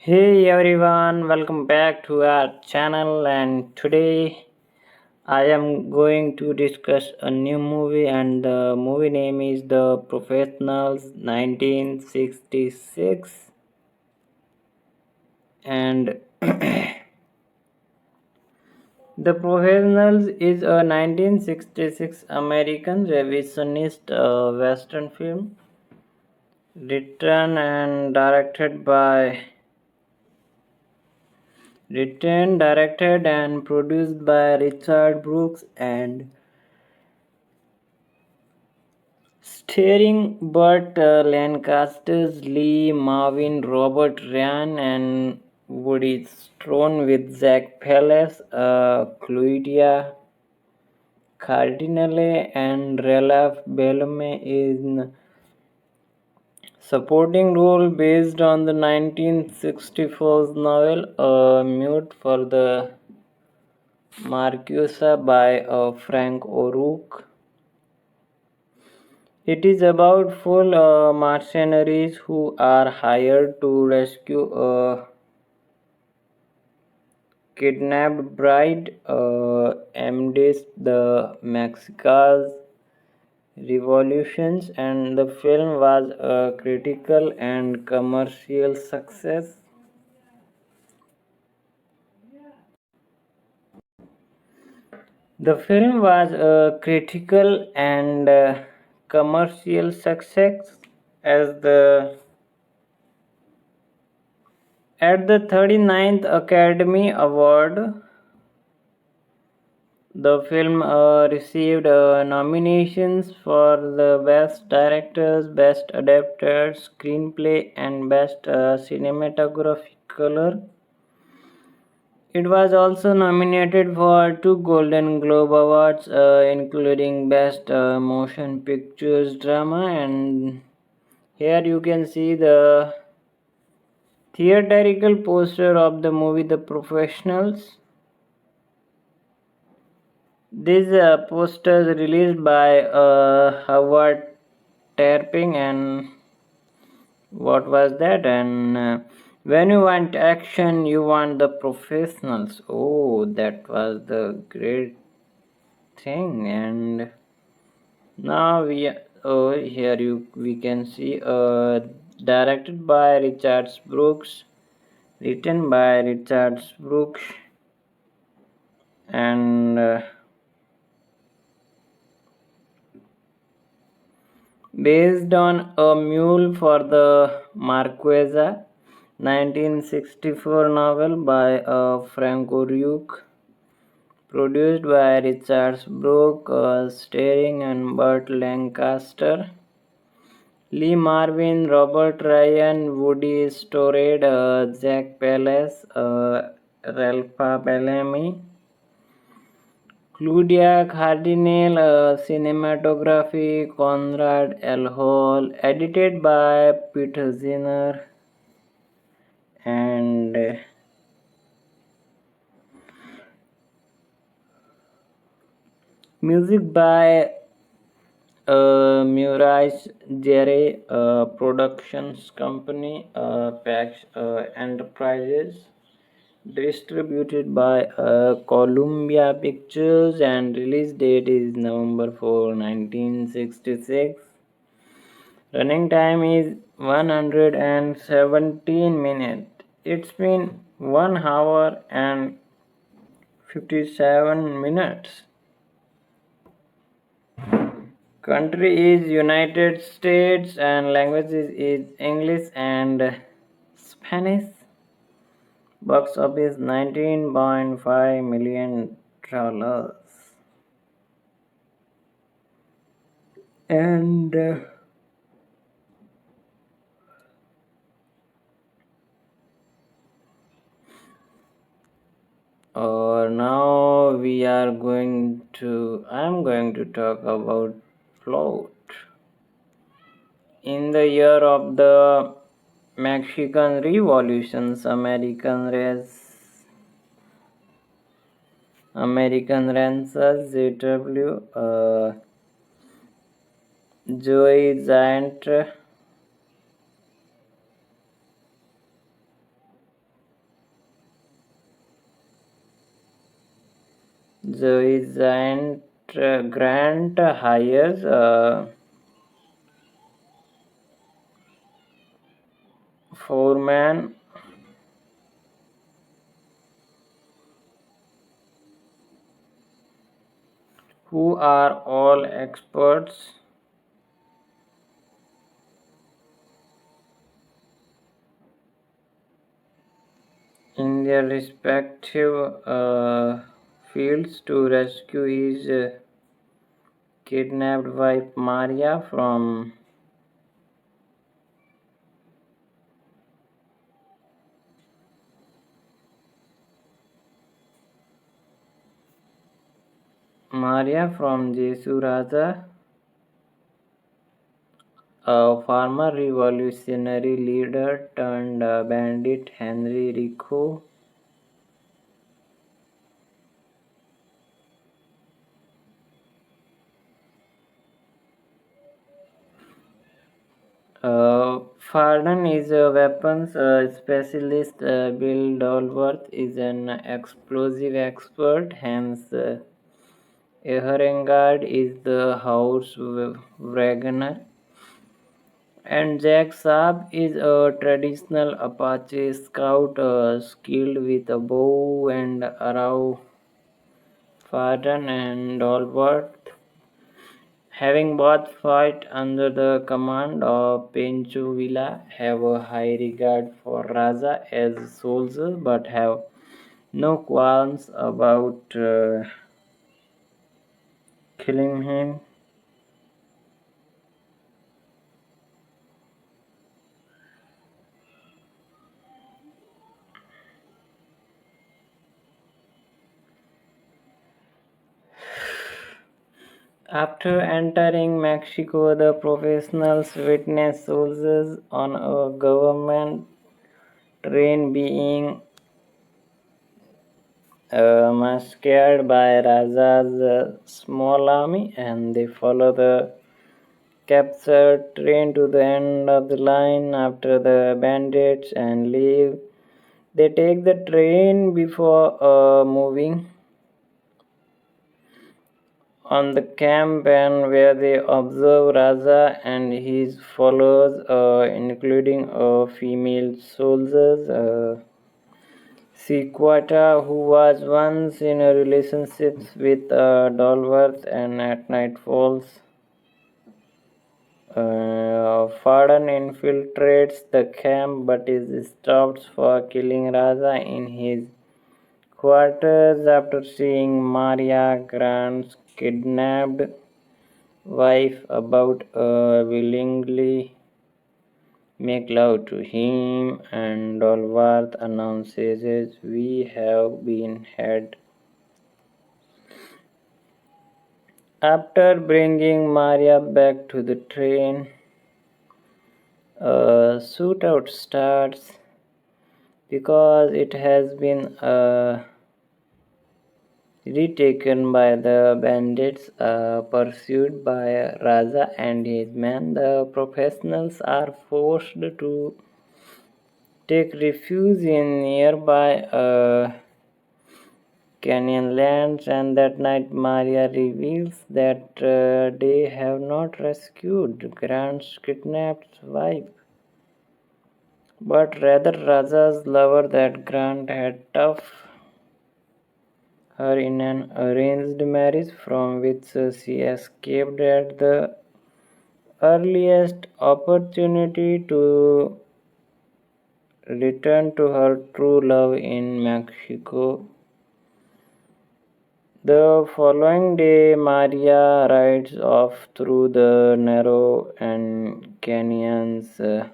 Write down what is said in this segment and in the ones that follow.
Hey everyone, welcome back to our channel. And today I am going to discuss a new movie, and the movie name is The Professionals 1966. And The Professionals is a 1966 American revisionist western film written and directed by written, directed, and produced by Richard Brooks and starring Burt, Lancaster's Lee, Marvin, Robert Ryan, and Woody Strone with Zach Pallas, Claudia Cardinale, and Ralph Bellamy in supporting role based on the 1964 novel Mute for the Marquesa by Frank O'Rourke. It is about full mercenaries who are hired to rescue a kidnapped bride amidst the Mexica's revolutions, and the film was a critical and commercial success. The film was a critical and commercial success as the at the 39th Academy Award. The film received nominations for the Best Directors, Best Adapted Screenplay, and Best Cinematography Color. It was also nominated for two Golden Globe Awards, including Best Motion Pictures Drama. And here you can see the theatrical poster of the movie The Professionals. This poster is released by Howard Terping, and what was that? And when you want action, you want the professionals. Oh, that was the great thing. And now here we can see directed by Richard Brooks, written by Richard Brooks, and based on a mule for the Marquesa 1964 novel by Frank O'Rourke, produced by Richard Brooke, starring and Burt Lancaster, Lee Marvin, Robert Ryan, Woody Storade, Jack Palance, Ralph Bellamy, Claudia Cardinale, cinematography Conrad L. Hall, edited by Peter Zinner, and music by Murice Jerry, Productions Company, Pax Enterprises, distributed by Columbia Pictures, and release date is November 4, 1966. Running time is 117 minutes. It's been 1 hour and 57 minutes. Country is United States, and languages is English and Spanish. Box office $19.5 million. And now I'm going to talk about plot. In the year of the Mexican Revolutions, American Renaissance, JW, Joey Giant The giant Grant hires foreman who are all experts in their respective fields to rescue his kidnapped wife Maria from Jesu Raja, a former revolutionary leader turned bandit Henry Rico. Farden is a weapons specialist. Bill Dolworth is an explosive expert. Hence, Ehrengard is the house wagoner. And Jack Saab is a traditional Apache scout skilled with a bow and arrow. Farden and Dolworth, having both fought under the command of Pencho Villa, have a high regard for Raja as soldier but have no qualms about killing him. After entering Mexico, the professionals witness soldiers on a government train being massacred by Raja's small army, and they follow the captured train to the end of the line after the bandits and leave. They take the train before moving on the camp and where they observe Raja and his followers, including female soldiers. Sequata, who was once in a relationship with Dolworth, and at night falls. Farden infiltrates the camp but is stopped for killing Raja in his quarters after seeing Maria Grant's kidnapped wife about willingly make love to him, and Dolworth announces we have been had. After bringing Maria back to the train, a shootout starts because it has been retaken by the bandits pursued by Raja and his men. The professionals are forced to take refuge in nearby Canyonlands, and that night Maria reveals that they have not rescued Grant's kidnapped wife, but rather Raja's lover that Grant had tough her in an arranged marriage from which she escaped at the earliest opportunity to return to her true love in Mexico. The following day, Maria rides off through the narrow and canyons to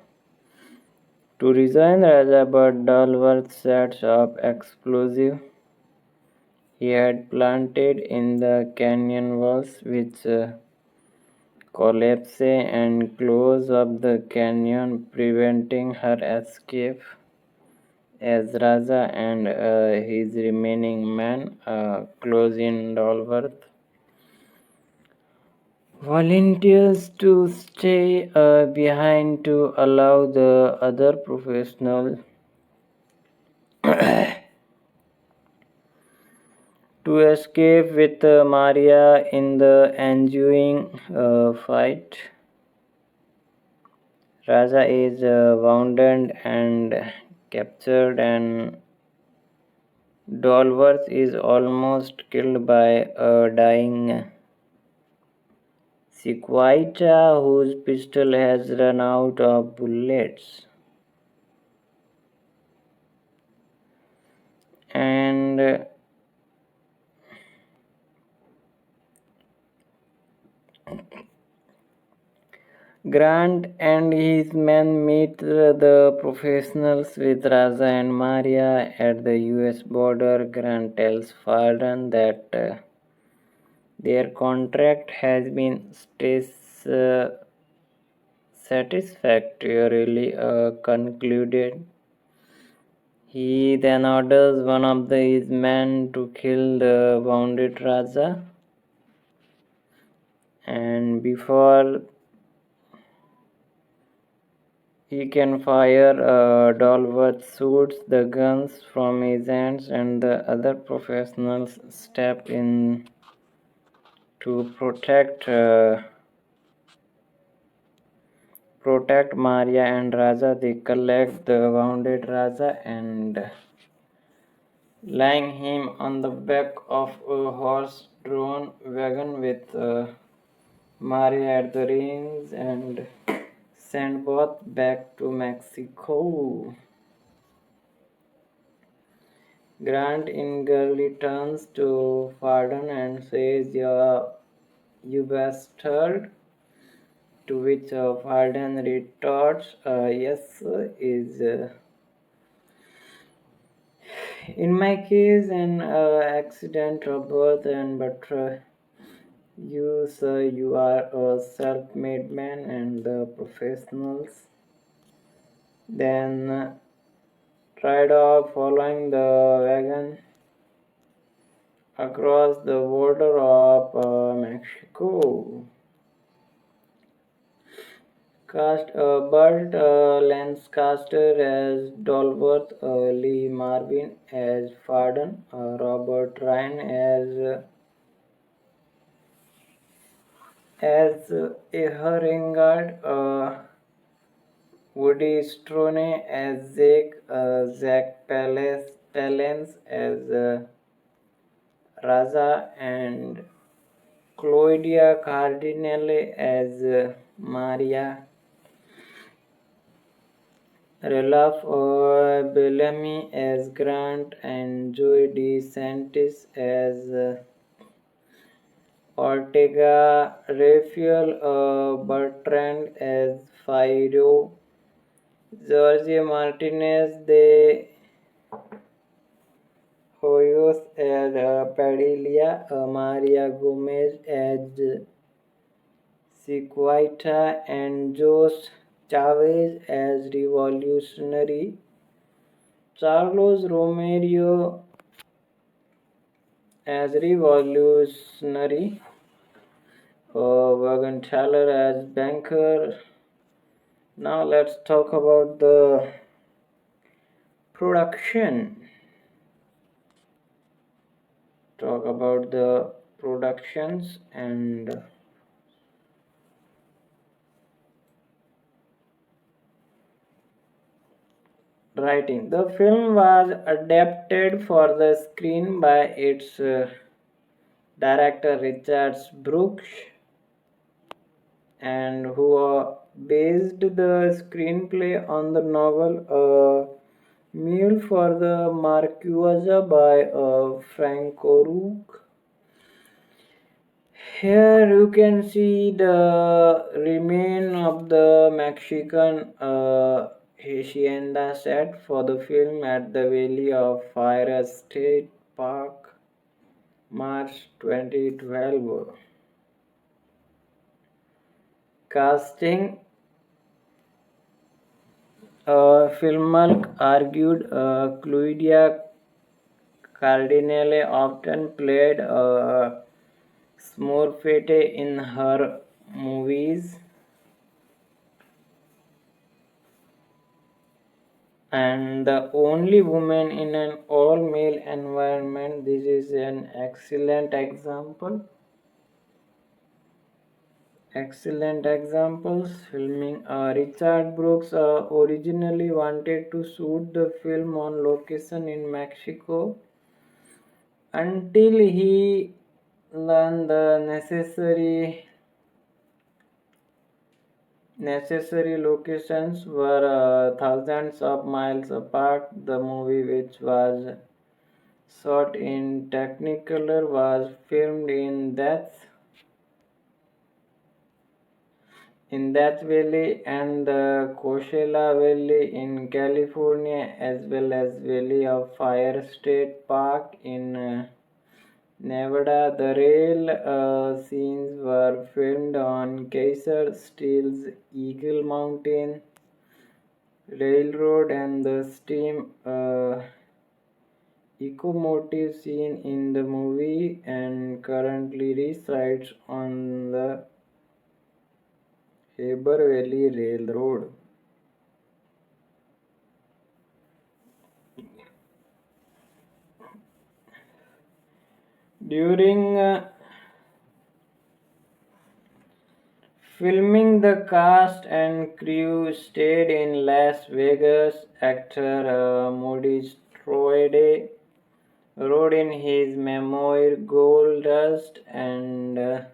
rejoin Raja, but Dalworth sets up explosive he had planted in the canyon walls, which collapse and close up the canyon, preventing her escape. As Raja and his remaining men close in, Dolworth volunteers to stay behind to allow the other professionals to escape with Maria in the ensuing fight. Raja is wounded and captured, and Dolworth is almost killed by a dying Sequoia whose pistol has run out of bullets. And Grant and his men meet the professionals with Raza and Maria at the US border. Grant tells Farden that their contract has been satisfactorily concluded. He then orders one of his men to kill the wounded Raja, and before he can fire, Dolworth shoots the guns from his hands, and the other professionals step in to protect Maria and Raja. They collect the wounded Raja and laying him on the back of a horse-drawn wagon with Maria at the reins and send both back to Mexico. Grant eagerly turns to Farden and says, "Yeah, you bastard," to which Farden retorts, "Yes, is in my case an accident of birth, and but you, sir, you are a self-made man," and the professionals then tried off following the wagon across the border of Mexico. Cast Burt Lancaster as Dolworth, Lee Marvin as Farden, Robert Ryan as Ehringard, Woody Strone as Zach Palance as Raza, and Claudia Cardinale as Maria. Ralph Bellamy as Grant, and Joey DeSantis as Ortega, Raphael Bertrand as Fido, Jorge Martinez de Hoyos as Padilla, Maria Gomez as Sequita, and Jose Chavez as Revolutionary, Carlos Romero as Revolutionary, Wagon Taylor as Banker. Now let's talk about the production. Talk about the productions and writing. The film was adapted for the screen by its director Richard Brooks, and who based the screenplay on the novel Mule for the Marquesa by Franco Rook. Here you can see the remain of the Mexican hacienda set for the film at the Valley of Fire State Park, March 2012. Casting. Filmark argued Claudia Cardinale often played Smurfette in her movies. and the only woman in an all male environment. This is an excellent example. Excellent examples. Filming. Richard Brooks originally wanted to shoot the film on location in Mexico until he learned the necessary locations were thousands of miles apart. The movie, which was shot in Technicolor, was filmed in Death Valley and the Coachella Valley in California, as well as Valley of Fire State Park in Nevada. The rail scenes were filmed on Kaiser Steel's Eagle Mountain Railroad, and the steam ecomotive scene in the movie and currently resides on the Heber Valley Railroad. During filming, the cast and crew stayed in Las Vegas. Actor Maurice Strode wrote in his memoir Gold Dust and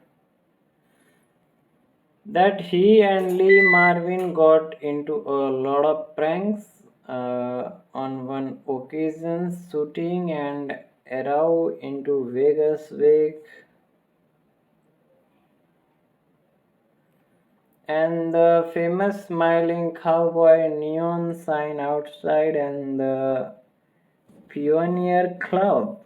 that he and Lee Marvin got into a lot of pranks on one occasion, shooting and arrow into Vegas Week, and the famous smiling cowboy neon sign outside and the Pioneer Club.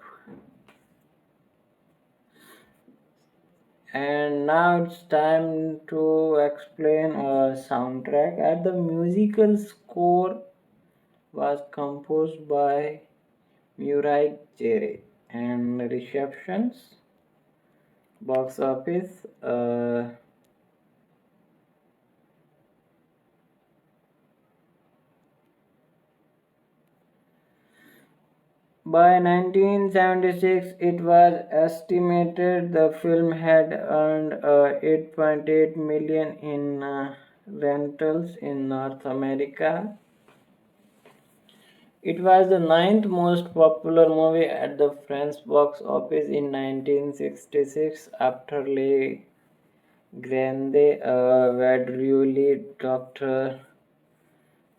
And now it's time to explain a soundtrack. At the musical score was composed by Murray Cherry and receptions, box office. By 1976, it was estimated the film had earned 8.8 million in rentals in North America. It was the ninth most popular movie at the French box office in 1966 after Le Grande Vadrouille. Dr.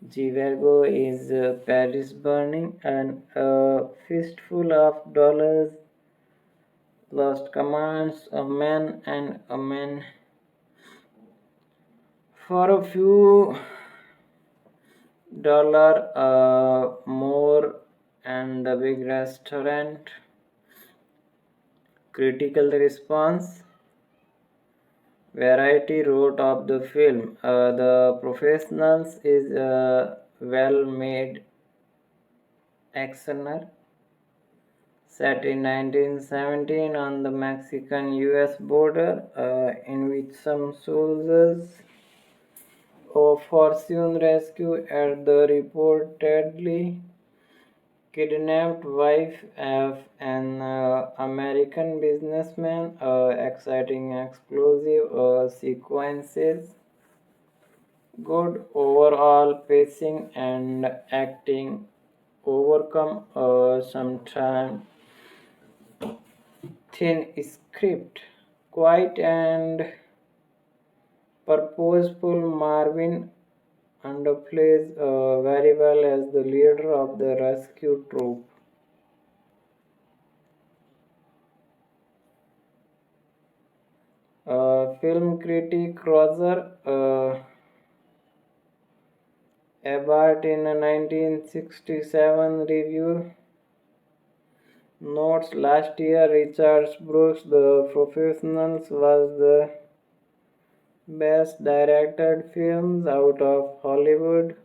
Givago is Paris Burning and a fistful of dollars, Lost Commands, A Man and a Man for a few dollar more, and The Big Restaurant. Critical response. Variety wrote of the film, The Professionals is a well-made actioner set in 1917 on the Mexican-US border, in which some soldiers of fortune rescue at the reportedly kidnapped wife of an American businessman. Exciting explosive sequences, good overall pacing and acting, overcome sometime thin script. Quiet and purposeful, Marvin underplays very well as the leader of the rescue troop. Film critic Roger Ebert in a 1967 review notes, last year Richard Brooks' The Professionals was the best directed films out of Hollywood.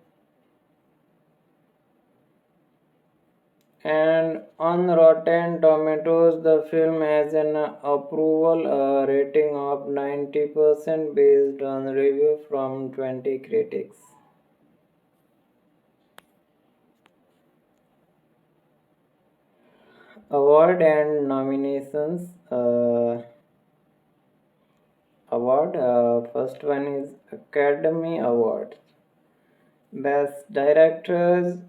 And on Rotten Tomatoes, the film has an approval rating of 90% based on review from 20 critics. Award and nominations. Award. First one is Academy Award. Best Directors,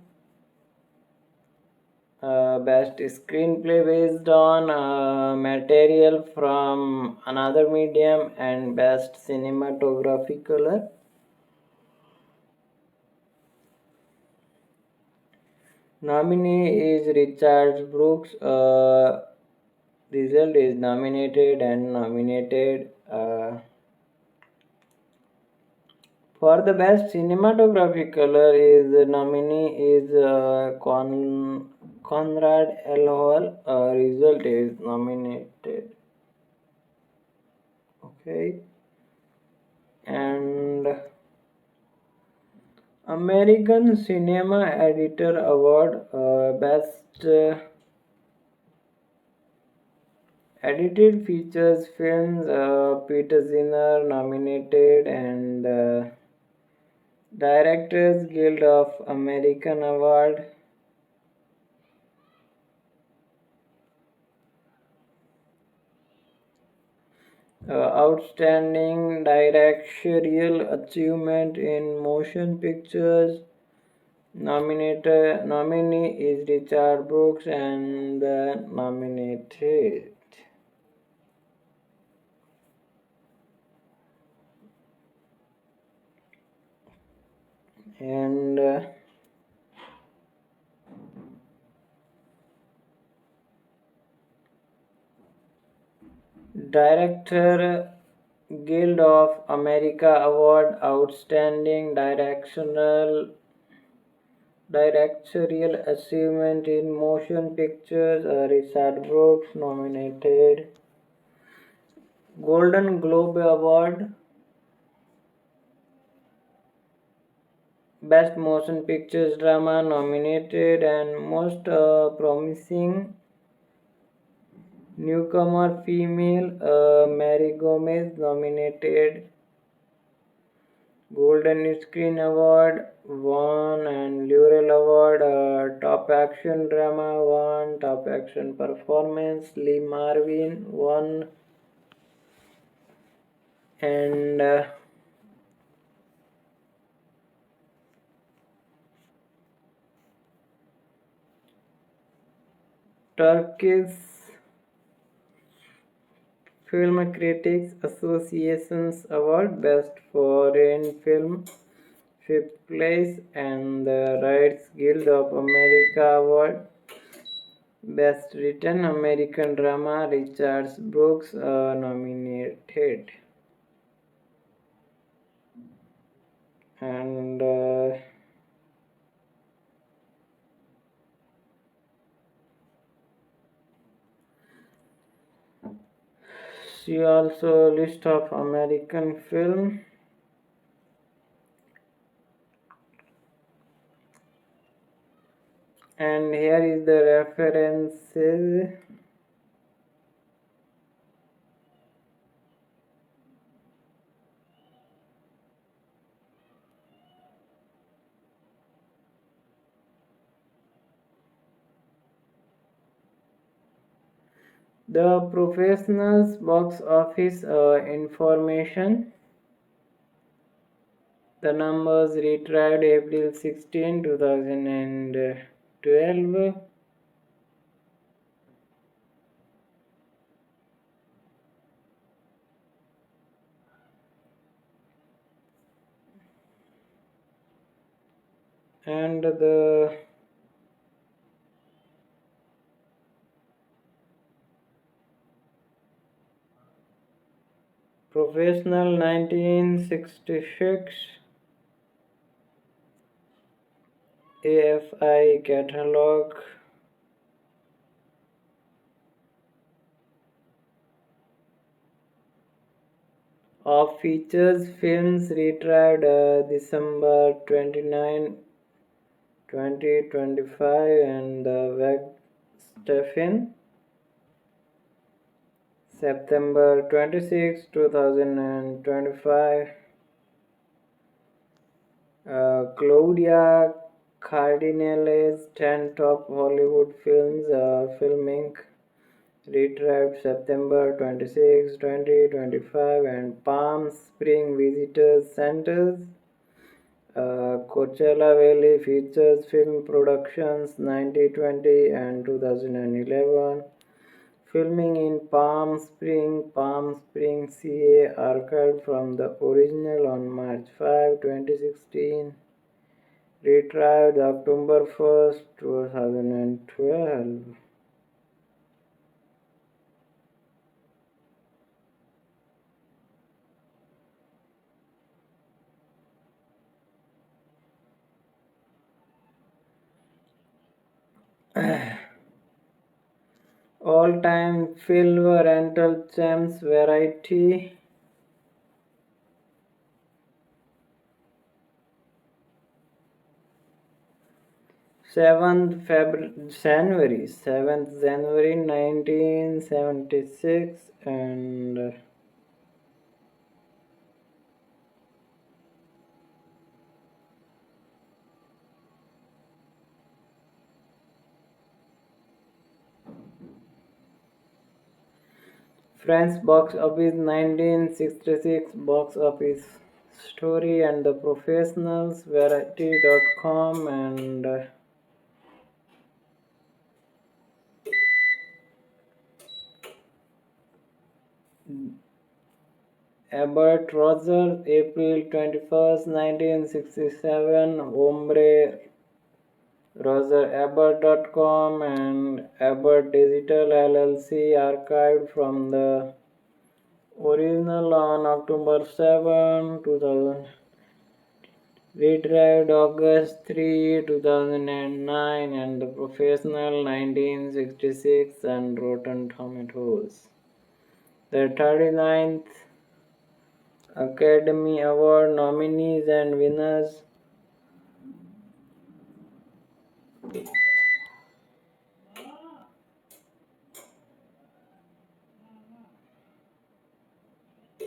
best screenplay based on material from another medium, and best cinematography color. Nominee is Richard Brooks. Result is nominated and nominated. For the best cinematography color, is nominee is Conrad L. Hall. Result is nominated. Okay, and American Cinema Editor Award, best edited features films, Peter Zinner nominated, and Directors Guild of American Award. Outstanding directorial achievement in motion pictures. Nominee is Richard Brooks and nominated. And Director Guild of America Award, Outstanding Directorial Achievement in Motion Pictures, Richard Brooks nominated. Golden Globe Award, Best Motion Pictures Drama nominated, and Most Promising Newcomer Female, Mary Gomez nominated. Golden Screen Award won, and Laurel Award, Top Action Drama won, Top Action Performance Lee Marvin won, and Turkish Film Critics Association's Award, Best Foreign Film, 5th place, and the Writers Guild of America Award, Best Written American Drama, Richard Brooks nominated. And see also list of American film. And here is the references. The professionals box office information. The numbers retrieved April 16, 2012. And the professional 1966 AFI catalog. Of features films retrieved December 29, 2025, and the Weg Stephen September 26, 2025. Claudia Cardinals 10 top Hollywood films filming retrieved September 26, 2025 and Palm Spring Visitors Centers. Coachella Valley features film productions 1920 and 2011. Filming in Palm Springs, CA, archived from the original on March 5, 2016. Retrieved October 1st, 2012. All-time film rental champs variety. 7th January 1976 and French box office 1966 box office story and the professionals variety.com and Albert Rogers April 21st 1967 Hombre Roger Ebert.com and Ebert Digital LLC archived from the original on October 7, 2000. Retrieved August 3, 2009 and The Professional 1966 and Rotten Tomatoes. The 39th Academy Award nominees and winners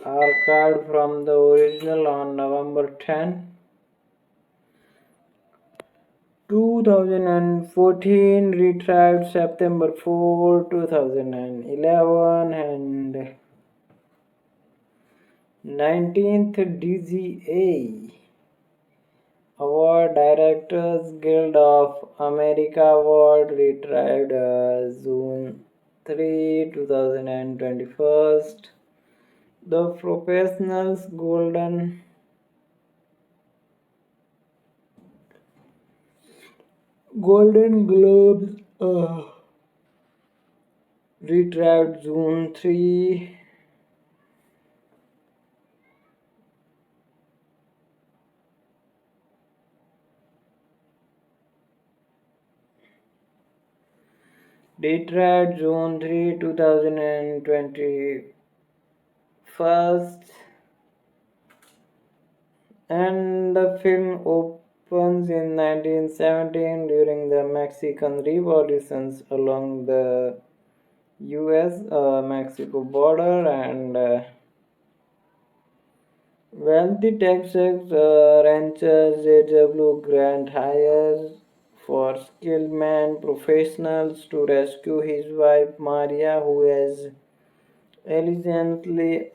archived from the original on November 10, 2014, retrieved September 4, 2011 and 19th DGA Award Directors Guild of America Award retrieved June 3, 2021. The Professionals Golden Globes retrieved June 3. Retrieved June 3, 2021, and the film opens in 1917 during the Mexican revolutions along the US Mexico border and wealthy Texas rancher J.W. Grant hires for skilled man professionals to rescue his wife Maria, who has allegedly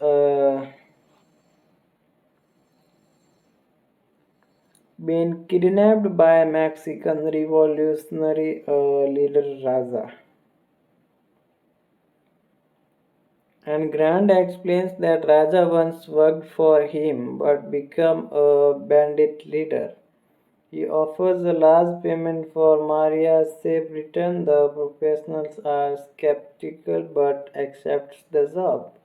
been kidnapped by Mexican revolutionary leader Raza. And Grant explains that Raja once worked for him but became a bandit leader. He offers a large payment for Maria's safe return. The professionals are skeptical but accepts the job.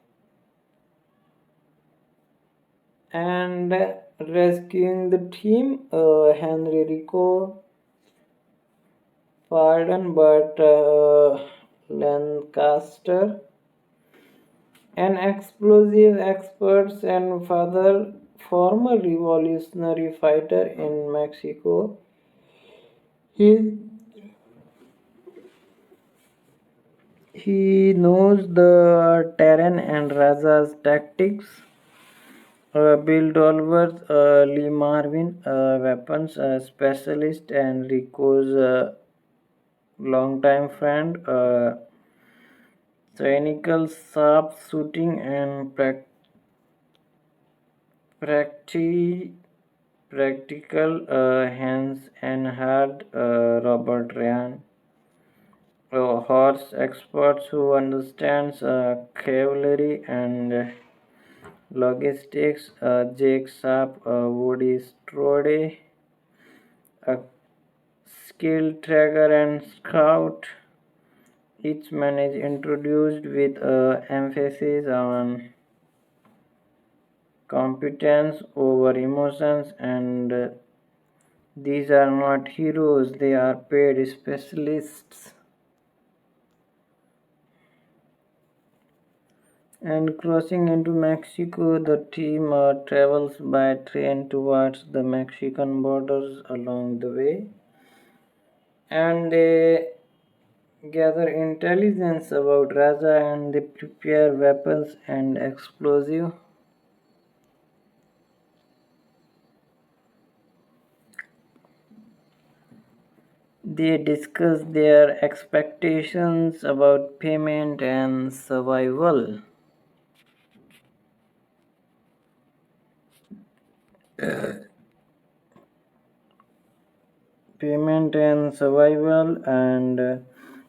And rescuing the team, Henry Rico, Pardon, but Lancaster, an explosive expert and former revolutionary fighter in Mexico. He he knows the terrain and Raja's tactics. Bill Dolworth, Lee Marvin, weapons specialist, and Rico's longtime friend, cynical sharpshooting and practi- practical hands and hard Robert Ryan, horse experts who understands cavalry and logistics, Jake Sharp, Woody Strode, a skilled tracker and scout. Each man is introduced with emphasis on competence over emotions, and these are not heroes, they are paid specialists. And crossing into Mexico, the team travels by train towards the Mexican borders along the way, and they gather intelligence about Raja and they prepare weapons and explosive. They discuss their expectations about payment and survival. Payment and survival, and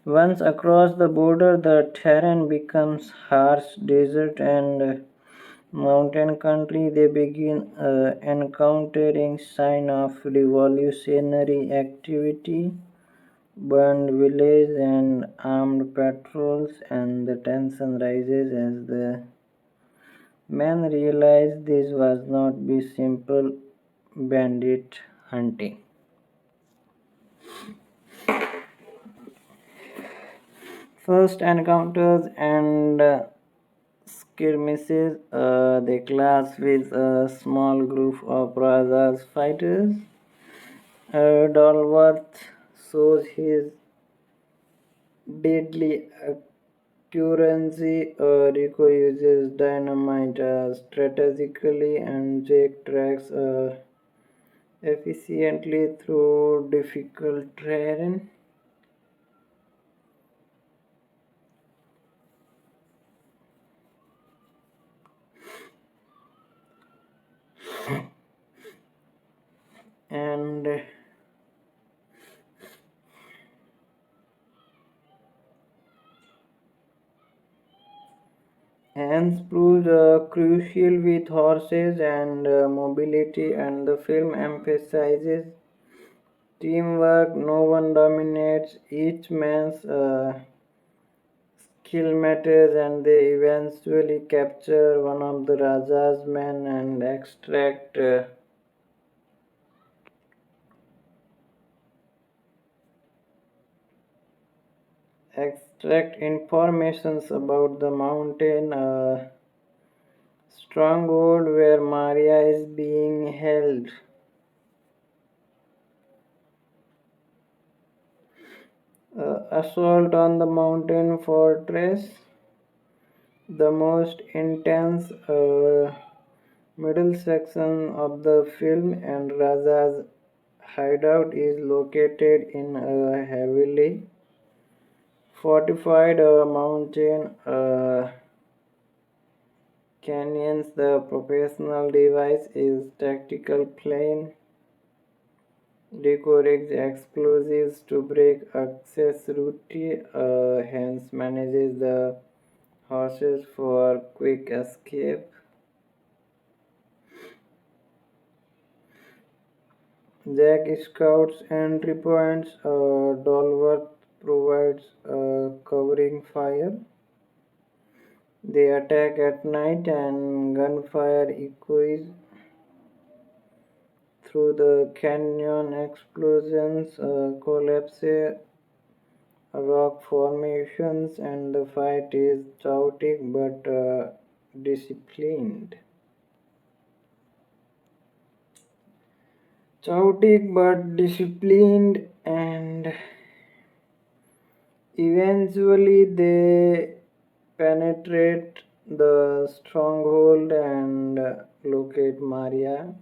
once across the border, the terrain becomes harsh desert and mountain country. They begin encountering sign of revolutionary activity, burned villages and armed patrols, and the tension rises as the men realize this was not be simple bandit hunting. First encounters and skirmishes, they clash with a small group of brothers fighters. Dolworth shows his deadly accuracy. Rico uses dynamite strategically, and Jake tracks efficiently through difficult terrain. And Hans proves crucial with horses and mobility, and the film emphasizes teamwork. No one dominates, each man's skill matters, and they eventually capture one of the Raja's men and extract informations about the mountain stronghold where Maria is being held. Assault on the mountain fortress, the most intense middle section of the film, and Raja's hideout is located in a heavily fortified mountain canyons. The professional device is tactical plane decorates explosives to break access route, hence manages the horses for quick escape. Jack scouts entry points. Dolworth provides covering fire. They attack at night and gunfire echoes through the canyon. Explosions collapse rock formations, and the fight is chaotic but disciplined. Chaotic but disciplined, and eventually they penetrate the stronghold and locate Maria.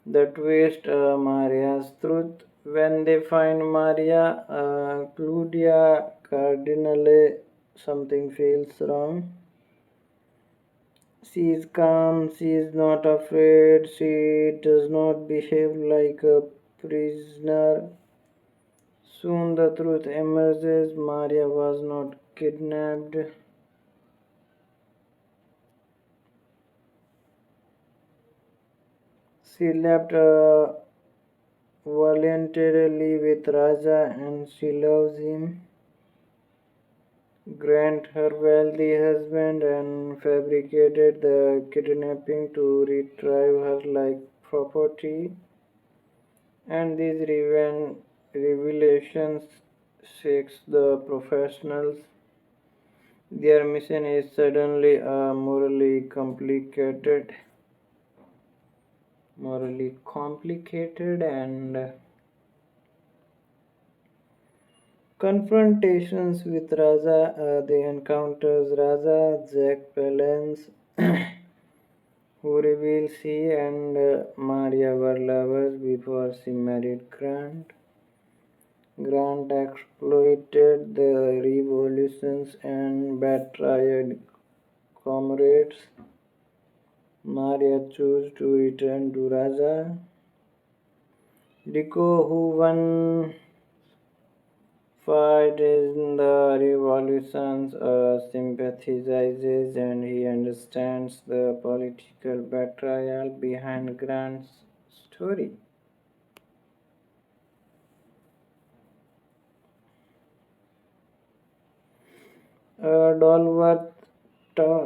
The twist, Maria's truth. When they find Maria, Claudia Cardinale, something feels wrong. She is calm, she is not afraid, she does not behave like a prisoner. Soon the truth emerges, Maria was not kidnapped. She left voluntarily with Raja and she loves him. Grant, her wealthy husband, and fabricated the kidnapping to retrieve her like property. And these revelations shakes the professionals. Their mission is suddenly morally complicated, and confrontations with Raza. They encounters Raza, Jack Palance, who reveals he and Maria were lovers before she married Grant. Grant exploited the revolutions and betrayed comrades. Maria chose to return to Raja. Rico, who won fight in the revolutions, sympathizes and he understands the political betrayal behind Grant's story. Dolworth, tough,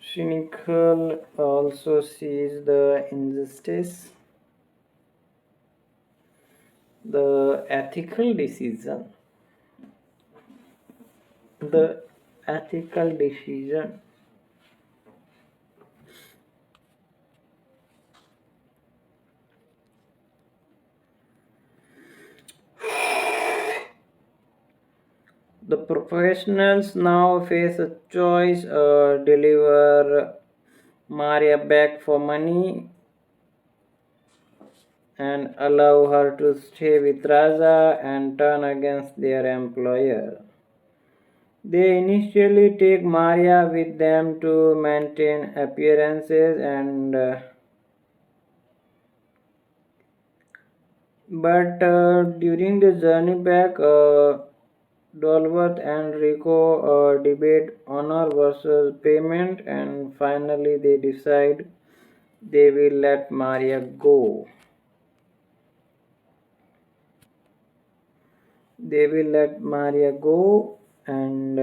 cynical, also sees the injustice, the ethical decision, the ethical decision. The professionals now face a choice: deliver Maria back for money and allow her to stay with Raja, and turn against their employer. They initially take Maria with them to maintain appearances, and but during the journey back, Dolworth and Rico debate honor versus payment, and finally they decide they will let Maria go. They will let Maria go, and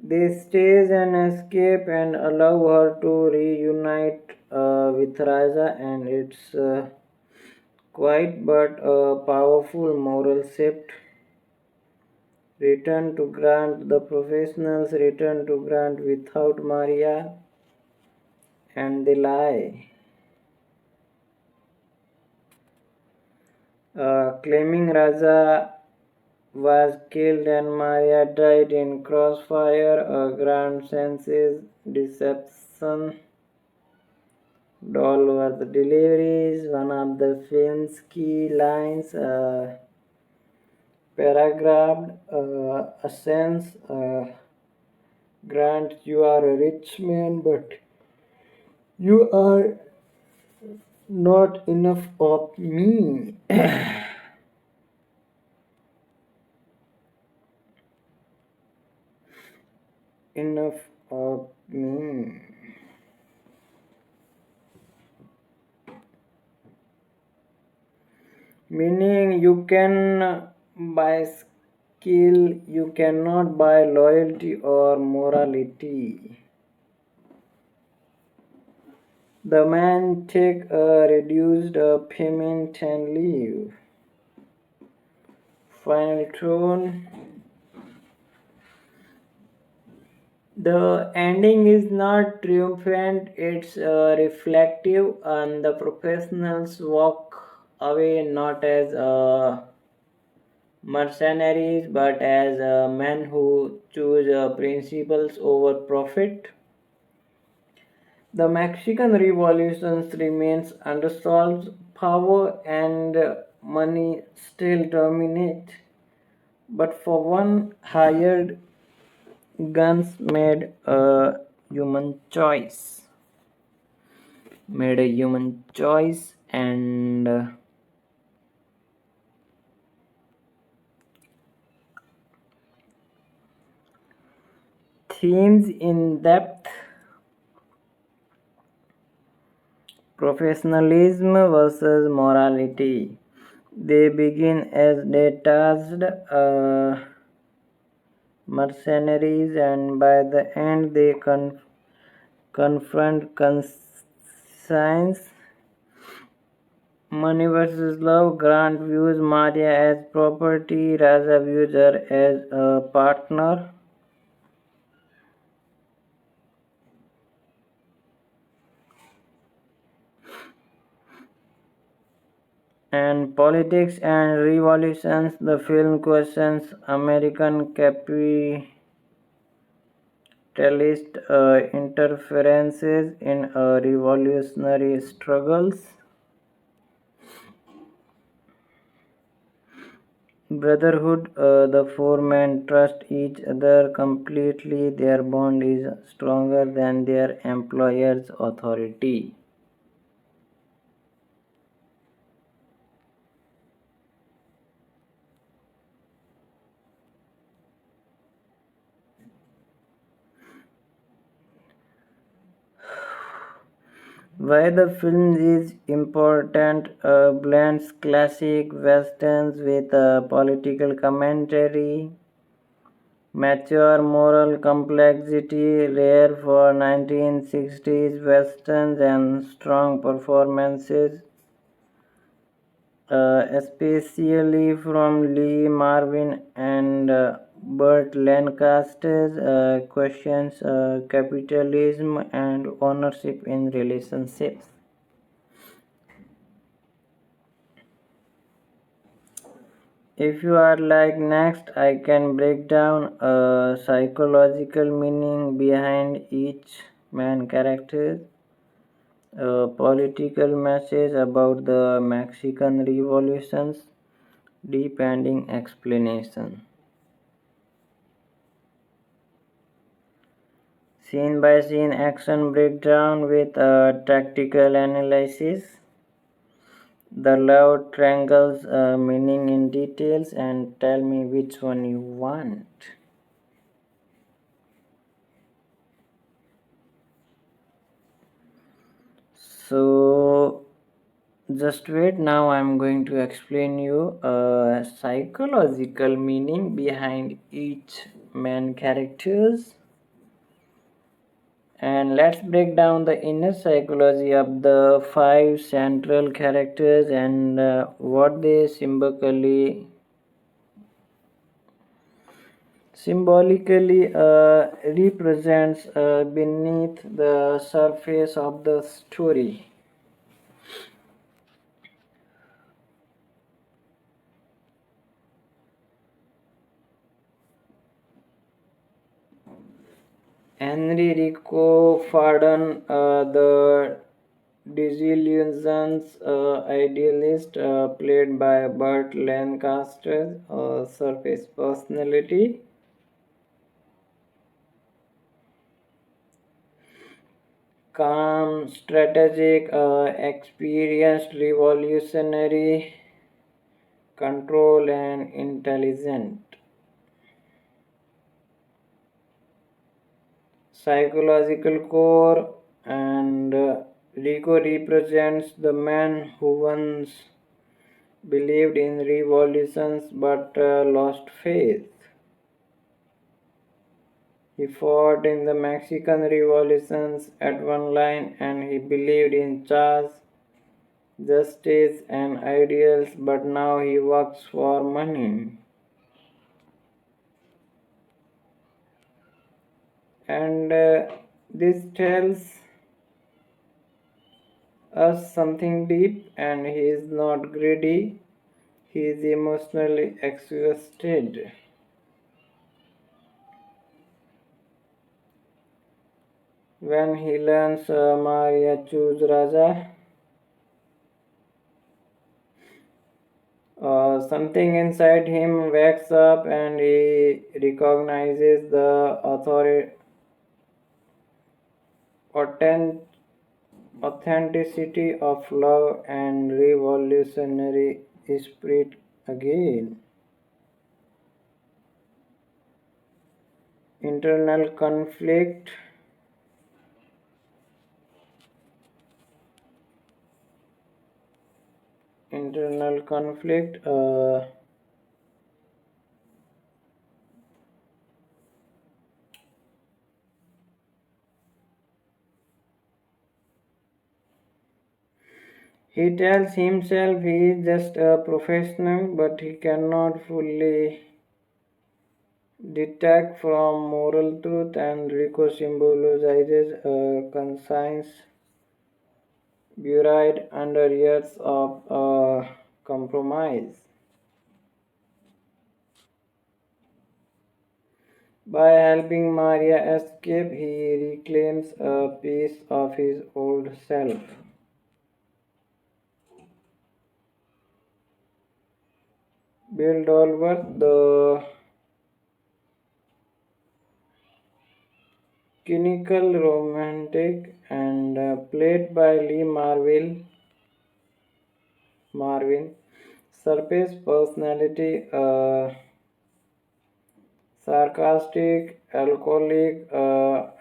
they stage an escape and allow her to reunite with Raja, and it's quite but a powerful moral shift. Return to Grant, the professionals return to Grant without Maria, and they lie, claiming Raja was killed and Maria died in crossfire. Grant senses deception. Dolworth delivers one of the film's key lines, paragraphed, a sense, Grant, you are a rich man, but you are not enough of me. Enough of me. Meaning you can buy skill, you cannot buy loyalty or morality. The man take a reduced payment and leave. Final tone. The ending is not triumphant, it's reflective, and the professionals walk away not as mercenaries but as men who choose principles over profit. The Mexican Revolution remains unsolved. Power and money still dominate, but for one hired guns human choice. Made a human choice and themes in depth. Professionalism versus morality. They begin as detached mercenaries, and by the end, they confront conscience. Money versus love. Grant views Maria as property, Raja views her as a partner. And politics and revolutions. The film questions American capitalist interferences in revolutionary struggles. Brotherhood, the four men trust each other completely. Their bond is stronger than their employer's authority. Why the film is important, blends classic westerns with political commentary, mature moral complexity, rare for 1960s westerns, and strong performances, especially from Lee Marvin and Burt Lancaster, questions capitalism and ownership in relationships. If you are like next, I can break down a psychological meaning behind each main character, a political message about the Mexican revolutions, deep ending explanation. Scene by scene action breakdown with a tactical analysis. The love triangles meaning in details and tell me which one you want. So just wait, now I'm going to explain you a psychological meaning behind each main characters, and let's break down the inner psychology of the five central characters and what they symbolically represents beneath the surface of the story. Enrico Fardon, the disillusioned idealist, played by Burt Lancaster, surface personality. Calm, strategic, experienced, revolutionary, control, and intelligent. Psychological core, and Rico represents the man who once believed in revolutions but lost faith. He fought in the Mexican revolutions at one line and he believed in charge, justice, and ideals, but now he works for money. And this tells us something deep, and he is not greedy, He is emotionally exhausted when he learns Maria choose Raja. Something inside him wakes up and he recognizes the authen- authenticity of love and revolutionary spirit again. Internal conflict. Internal conflict. He tells himself he is just a professional, but he cannot fully detach from moral truth, and Rico symbolizes a conscience buried under years of compromise. By helping Maria escape, he reclaims a piece of his old self. Bill Dolworth, the cynical romantic, and played by Marvin, surface personality, sarcastic, alcoholic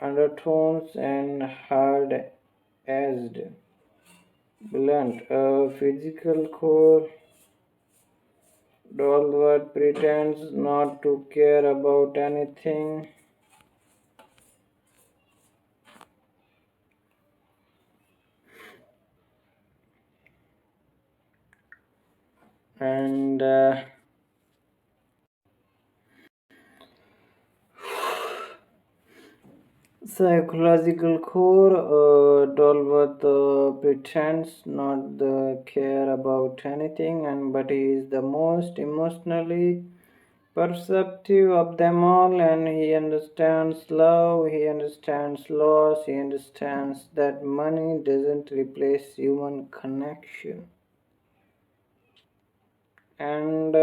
undertones, and hard-edged, blunt, physical core. Dolworth pretends not to care about anything, and psychological core. Dolworth pretends not to care about anything, and but he is the most emotionally perceptive of them all, and he understands love, he understands loss, he understands that money doesn't replace human connection. And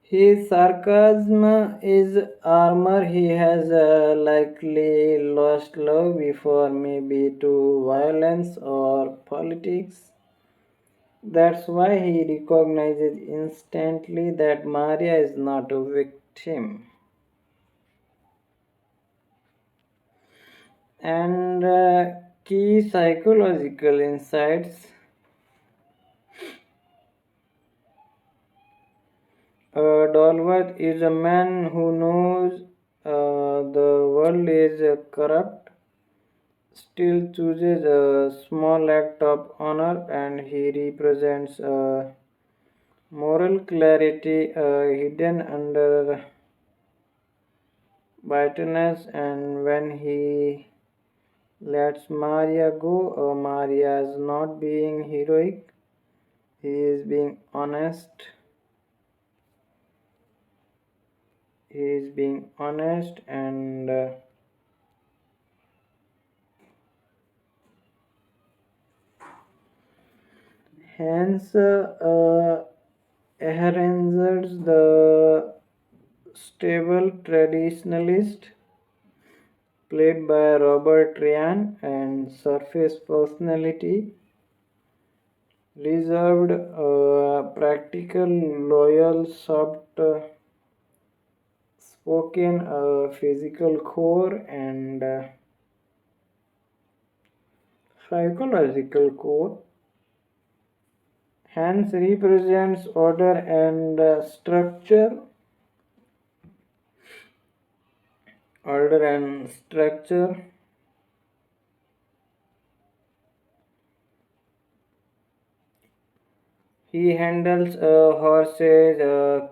his sarcasm is armor. He has likely lost love before, maybe to violence or politics. That's why he recognizes instantly that Maria is not a victim. And key psychological insights. Dolworth is a man who knows the world is corrupt, still chooses a small act of honor, and he represents moral clarity hidden under bitterness. And when he lets Maria go, Maria is not being heroic, he is being honest. He is being honest, and hence Ehren's the stable traditionalist, played by Robert Ryan, and surface personality, reserved, practical, loyal, soft spoken, physical core, and psychological core. Hence represents order and structure. Order and structure. He handles horses,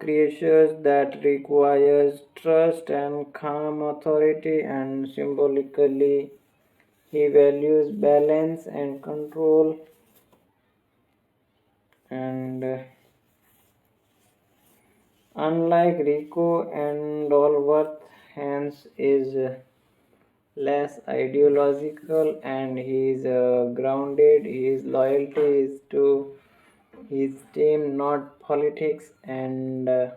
creatures that requires trust and calm authority, and symbolically he values balance and control. And unlike Rico and Dolworth, Hans is less ideological and he is grounded. His loyalty is to his team, not politics. And now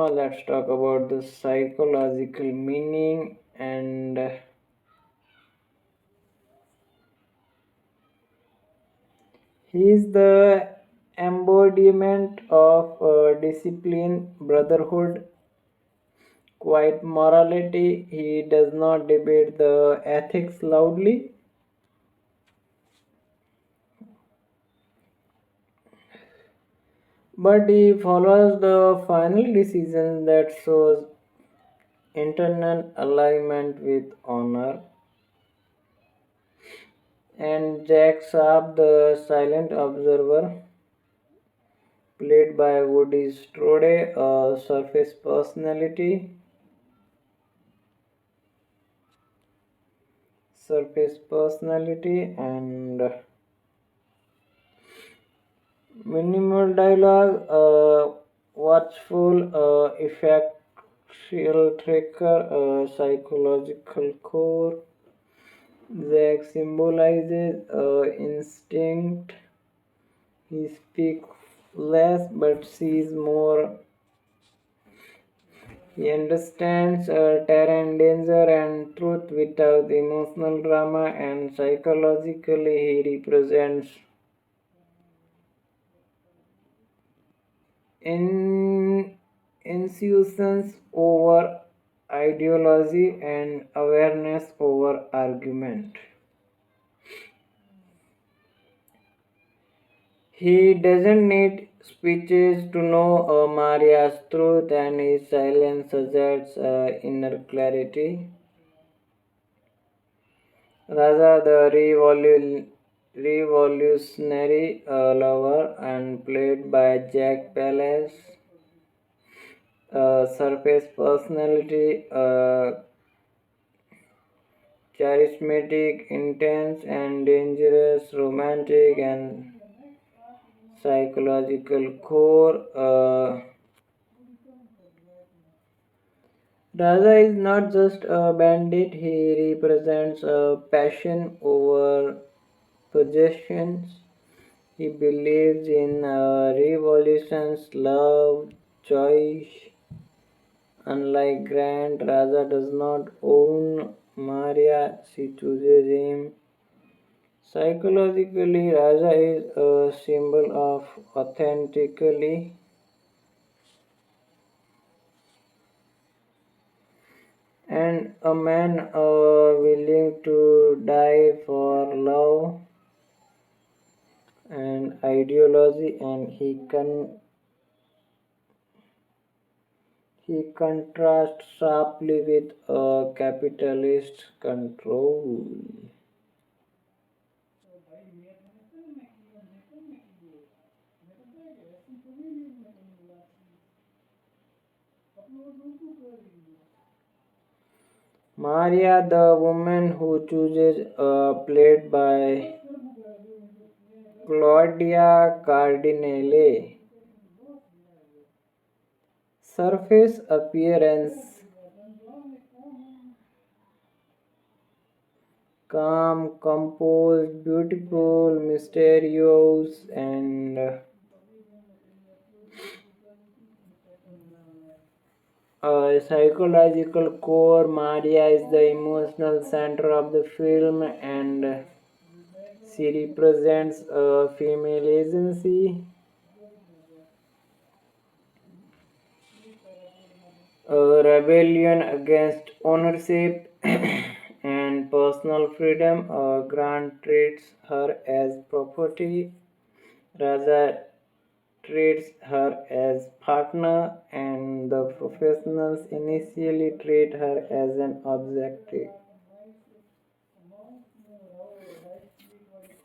let's talk about the psychological meaning. And he is the embodiment of discipline, brotherhood, quiet morality. He does not debate the ethics loudly, but he follows the final decision that shows internal alignment with honor. And Jack Sharp, the silent observer, played by Woody Strode, a surface personality, and minimal dialogue, watchful, effectual trigger, psychological core. Zack symbolizes instinct. He speaks less but sees more. He understands terrain, danger, and truth without emotional drama, and psychologically, he represents in insouciance over ideology and awareness over argument. He doesn't need speeches to know Maria's truth, and his silence suggests inner clarity. Raja, the revolutionary lover, and played by Jack Palance, surface personality, charismatic, intense, and dangerous, romantic, and psychological core. Raja is not just a bandit, he represents a passion over possessions. He believes in revolutions, love, joy. Unlike Grant, Raja does not own Maria, she chooses him. Psychologically, Raja is a symbol of authentically and a man willing to die for love and ideology, and he contrasts sharply with a capitalist control. Maria, the woman who chooses, played by Claudia Cardinale. Surface appearance calm, composed, beautiful, mysterious, and psychological core. Maria is the emotional center of the film, and she represents a female agency, a rebellion against ownership and personal freedom. Grant treats her as property. Raja treats her as partner, and the professionals initially treat her as an objective.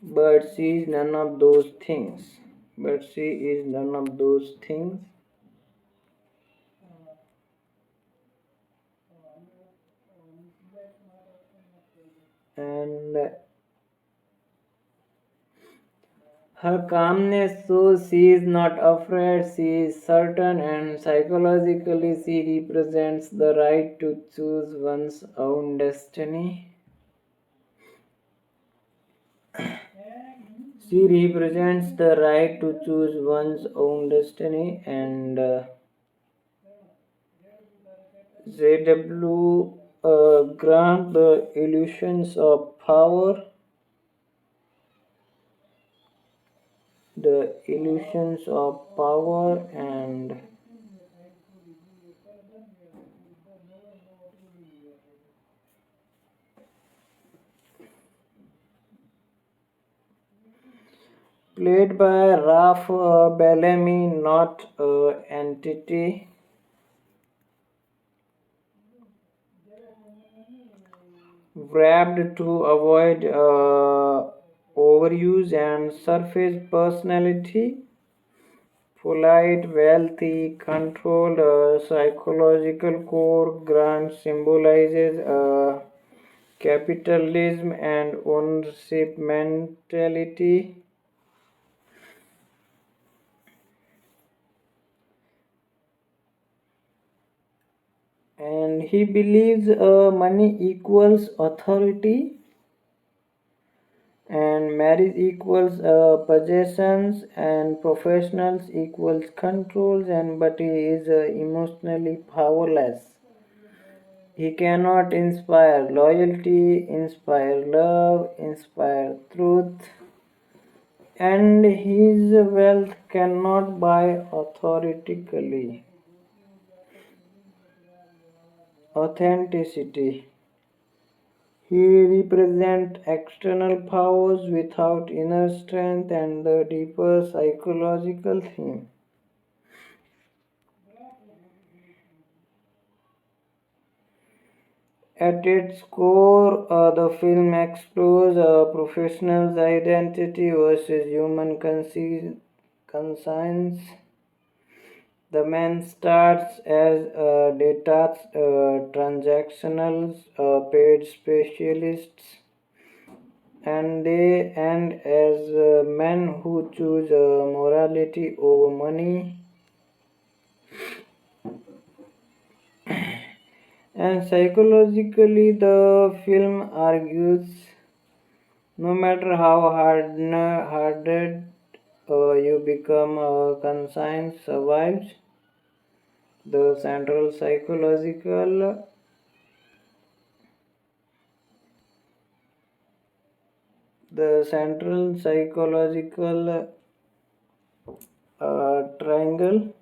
But she is none of those things. But she is none of those things. And Her calmness shows she is not afraid, she is certain, and psychologically, she represents the right to choose one's own destiny. She represents the right to choose one's own destiny, and JW grant the illusions of power, and played by Ralph Bellamy, not entity. Wrapped to avoid overuse and surface personality, polite, wealthy, controlled, psychological core. Grant symbolizes capitalism and ownership mentality, and he believes money equals authority and marriage equals possessions and professionals equals controls, and but he is emotionally powerless. He cannot inspire loyalty, inspire love, inspire truth, and his wealth cannot buy authenticity. He represents external powers without inner strength, and the deeper psychological theme. At its core, the film explores a professional's identity versus human conscience. The man starts as a detached transactional paid specialists, and they end as men who choose morality over money. And psychologically, the film argues no matter how harded you become, conscience survives. The central psychological triangle: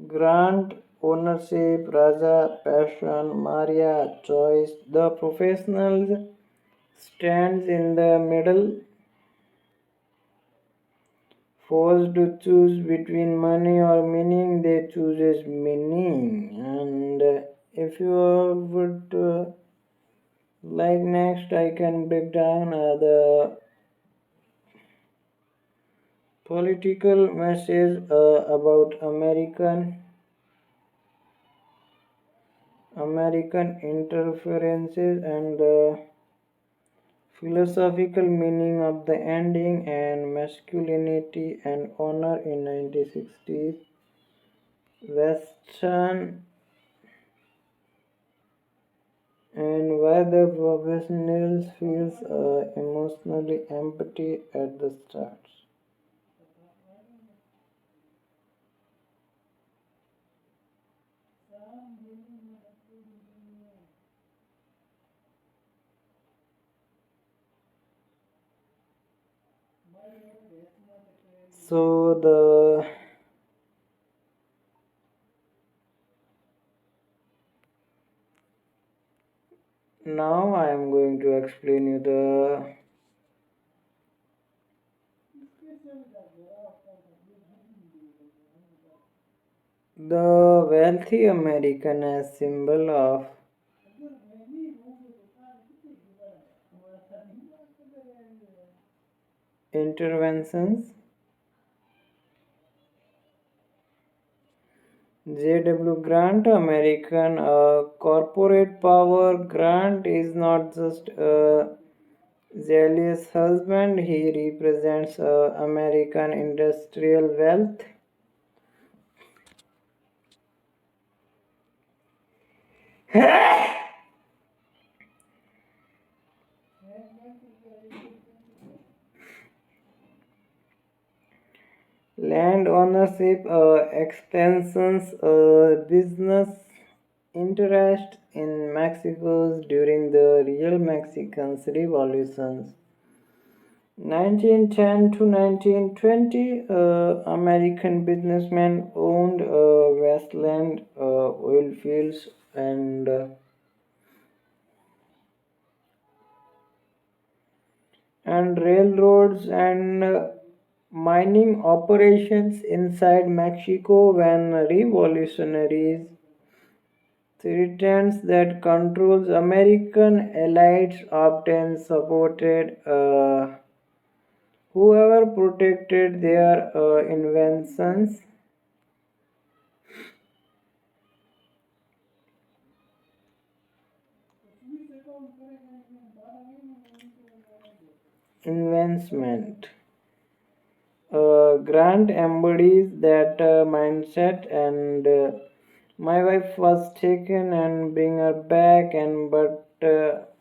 grant, ownership, raja, passion, Maria, choice. The professional stands in the middle, forced to choose between money or meaning. They chooses meaning, and if you would like, next I can break down the political message about American interferences, and the philosophical meaning of the ending, and masculinity and honor in 1960s Western, and why the professionals feels emotionally empty at the start. So the now I am going to explain you the wealthy American as symbol of interventions. J.W. Grant, American corporate power. Grant is not just Zealous husband, he represents American industrial wealth. Land ownership, expansions, business interest in Mexico's during the real Mexican revolutions. 1910 to 1920, American businessmen owned Westland oil fields and railroads and mining operations inside Mexico when revolutionaries threatened that controls American elites often supported whoever protected their inventions. Investment. Grant embodies that mindset, and my wife was taken and bring her back, and but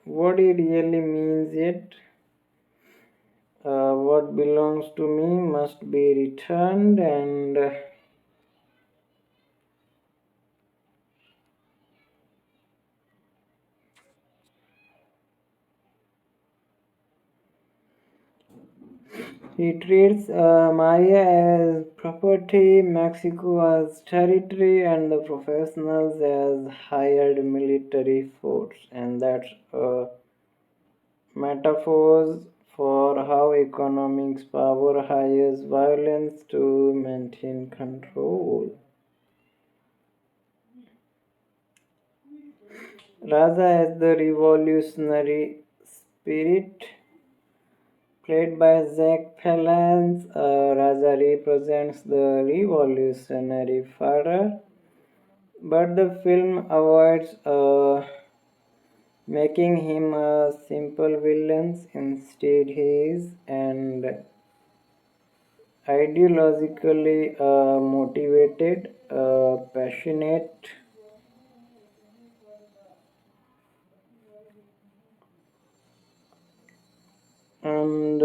what it really means it. What belongs to me must be returned, and he treats Maria as property, Mexico as territory, and the professionals as hired military force, and that's metaphors for how economics power hires violence to maintain control. Raza as the revolutionary spirit, played by Zach Palance. Raza represents the revolutionary father, but the film avoids making him a simple villain. Instead, he is and ideologically motivated, passionate, and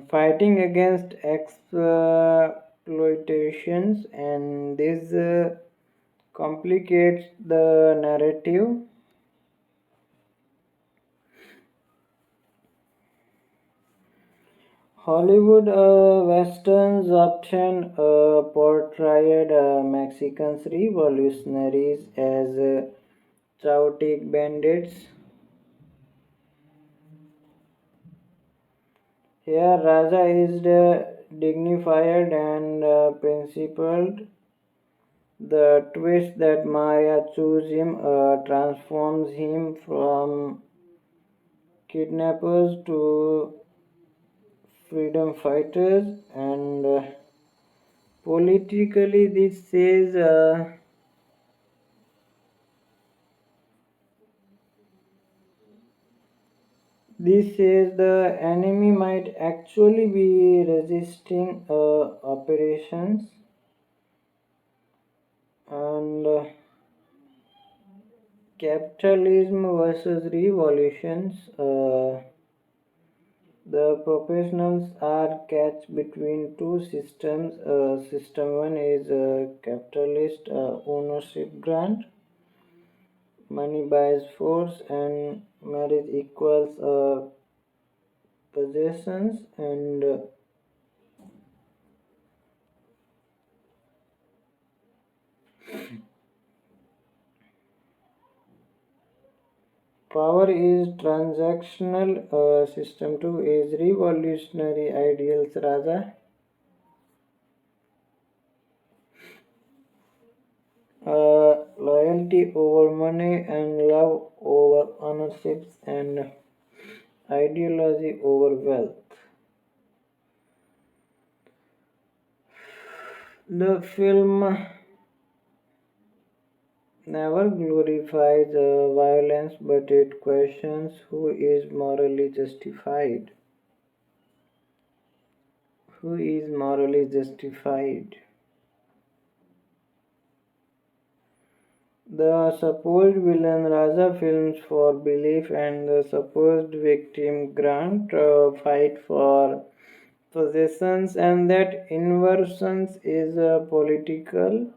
fighting against exploitations, and this complicates the narrative. Hollywood westerns often portrayed Mexican revolutionaries as chaotic bandits. Here, Raja is dignified and principled. The twist that Maya chooses him transforms him from kidnappers to freedom fighters, and politically, this says the enemy might actually be resisting operations, and capitalism versus revolutions. The professionals are catch between two systems. System one is capitalist ownership grant, money buys force, and marriage equals possessions, and power is transactional. System two is revolutionary ideals. Raja. Loyalty over money, and love over ownerships, and ideology over wealth. The film never glorifies violence, but it questions who is morally justified. Who is morally justified? The supposed villain Raja films for belief and the supposed victim Grant fight for possessions, and that inversions is political.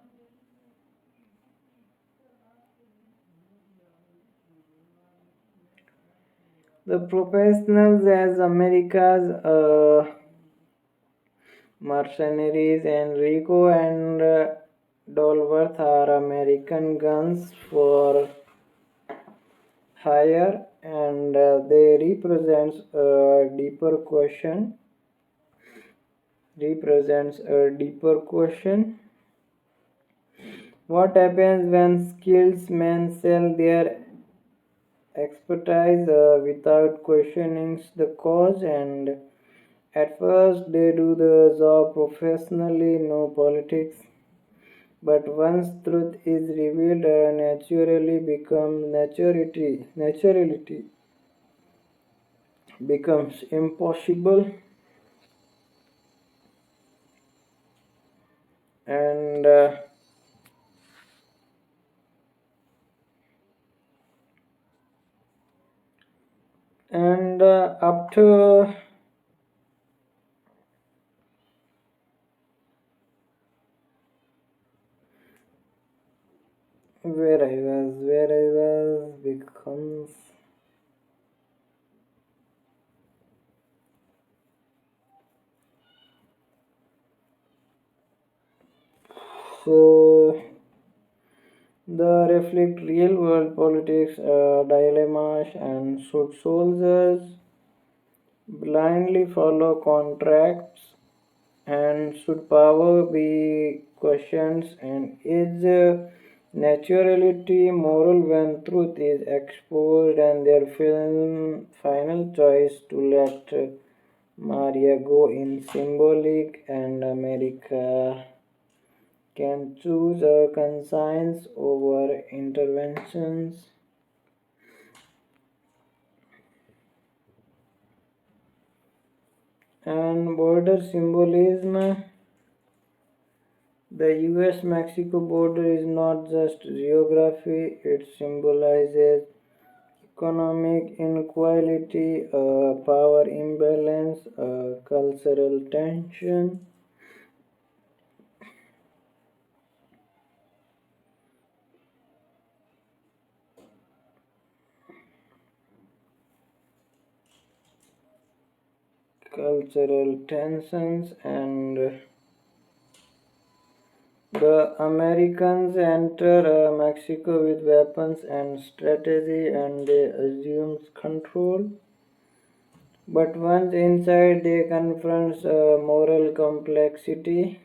The professionals as America's mercenaries, Enrico and Dolworth are American guns for hire, and they represents a deeper question. What happens when skilled men sell their expertise without questioning the cause? And at first they do the job professionally, no politics. But once truth is revealed, naturality becomes impossible, and after where I was becomes so the reflect real world politics dilemmas, and should soldiers blindly follow contracts, and should power be questioned, and is naturality moral when truth is exposed, and their final choice to let Maria go in symbolic, and America can choose conscience over interventions, and border symbolism. The US Mexico border is not just geography, it symbolizes economic inequality, power imbalance, cultural tensions, and the Americans enter Mexico with weapons and strategy, and they assume control. But once inside, they confront moral complexity.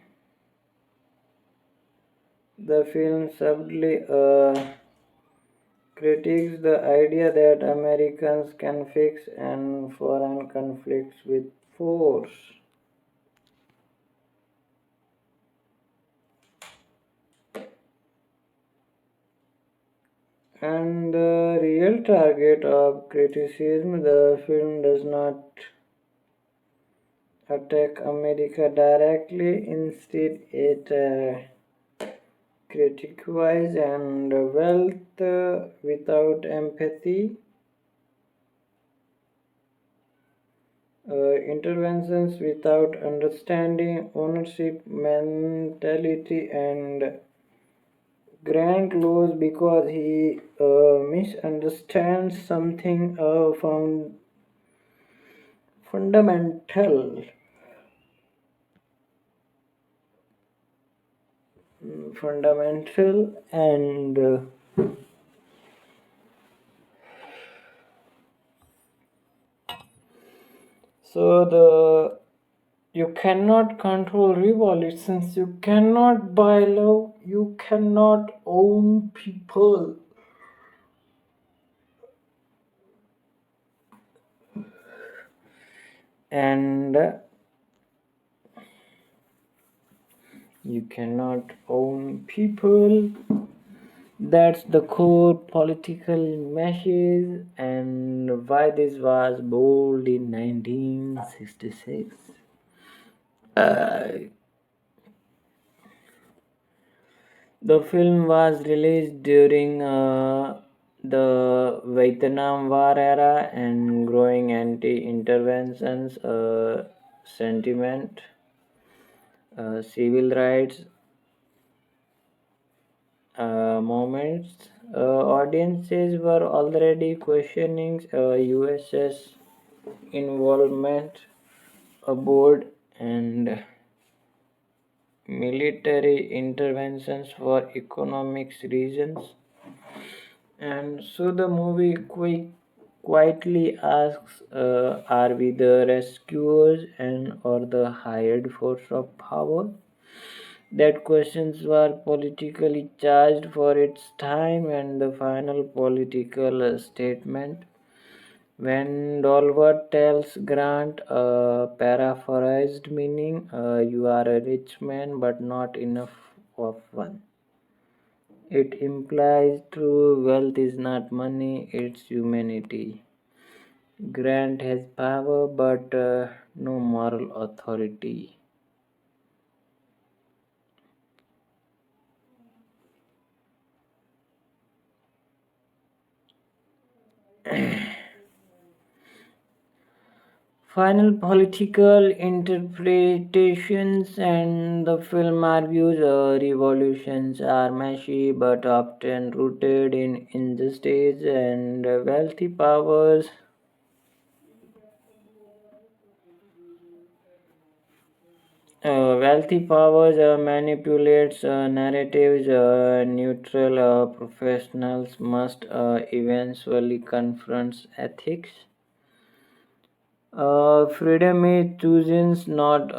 The film subtly critiques the idea that Americans can fix and foreign conflicts with force. And the real target of criticism, the film does not attack America directly, instead, it criticizes and wealth without empathy, interventions without understanding, ownership mentality, and Grant loses because he misunderstands something fundamental, fundamental, and so the you cannot control revolutions, you cannot buy love, you cannot own people, and you cannot own people, That's the core political message and why this was bold in 1966. The film was released during the Vietnam War era and growing anti-interventions sentiment, civil rights moments. Audiences were already questioning USS involvement aboard and military interventions for economic reasons. And so the movie quietly asks, are we the rescuers and or the hired force of power? That questions were politically charged for its time, and the final political statement when Dolbert tells Grant, paraphrased meaning, you are a rich man but not enough of one. It implies true wealth is not money, it's humanity. Grant has power but no moral authority. Final political interpretations and the film argues revolutions are messy but often rooted in injustice and wealthy powers manipulates narratives. Neutral professionals must eventually confront ethics. Freedom is chosen, not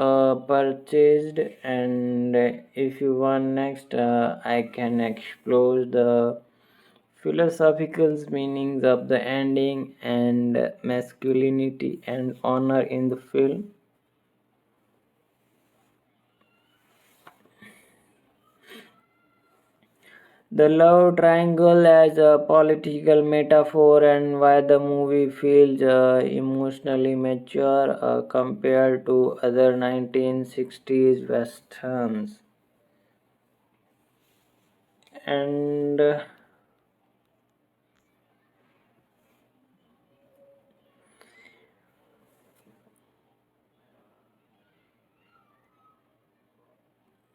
purchased. And if you want next, I can explore the philosophical meanings of the ending and masculinity and honor in the film. The love triangle as a political metaphor and why the movie feels emotionally mature compared to other 1960s westerns. And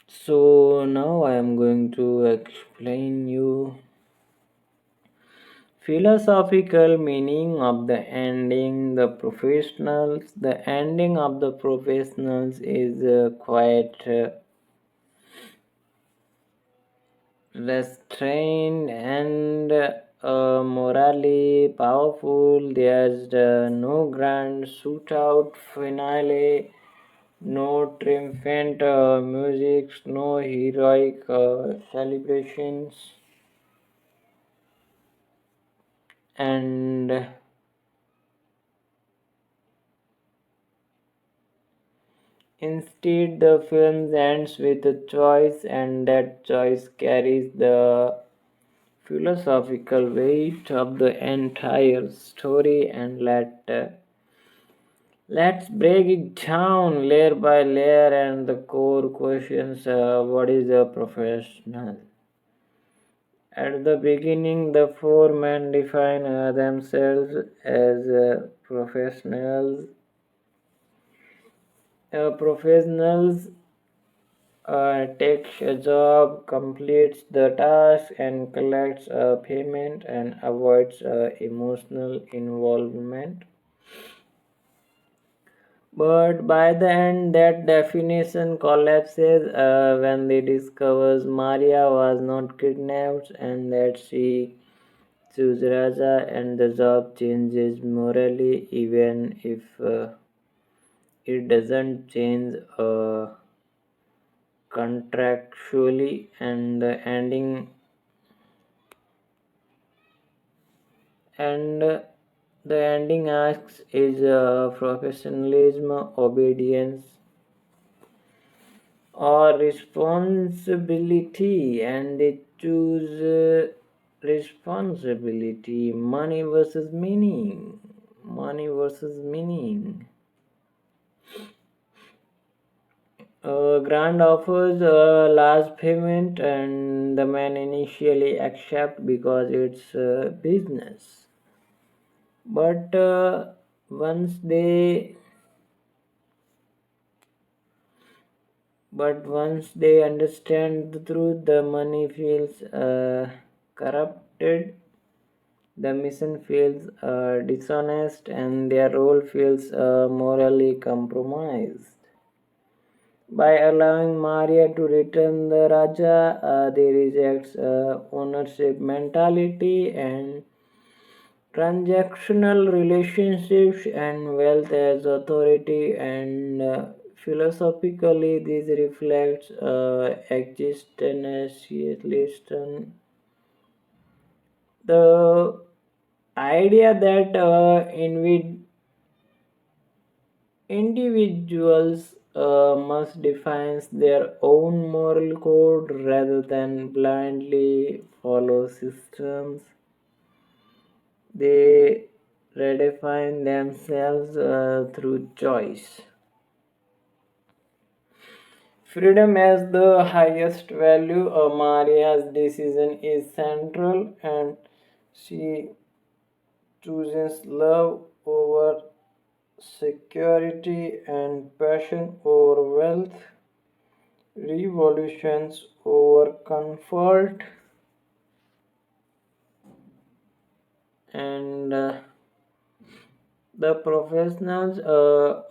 so now I am going to explain you philosophical meaning of the ending. The ending of the professionals is quite restrained and morally powerful. There's no grand shootout finale, no triumphant music, no heroic celebrations, and instead the film ends with a choice, and that choice carries the philosophical weight of the entire story. And let's break it down layer by layer and the core questions. What is a professional? At the beginning, the four men define themselves as professionals. Professionals takes a job, completes the task, and collects a payment and avoids emotional involvement. But by the end, that definition collapses when they discovers Maria was not kidnapped and that she chose Raja, and the job changes morally, even if it doesn't change contractually. And the ending asks, is professionalism obedience or responsibility? And they choose responsibility, money versus meaning. Money versus meaning. Grant offers a large payment, and the man initially accept because it's business. But once they once they understand the truth, the money feels corrupted, the mission feels dishonest, and their role feels morally compromised. By allowing Maria to return the Raja, they reject ownership mentality and transactional relationships and wealth as authority, and philosophically this reflects existentialism, the idea that individuals must define their own moral code rather than blindly follow systems. They redefine themselves through choice. Freedom as the highest value, Maria's decision is central, and she chooses love over security and passion over wealth, revolutions over comfort, and the professionals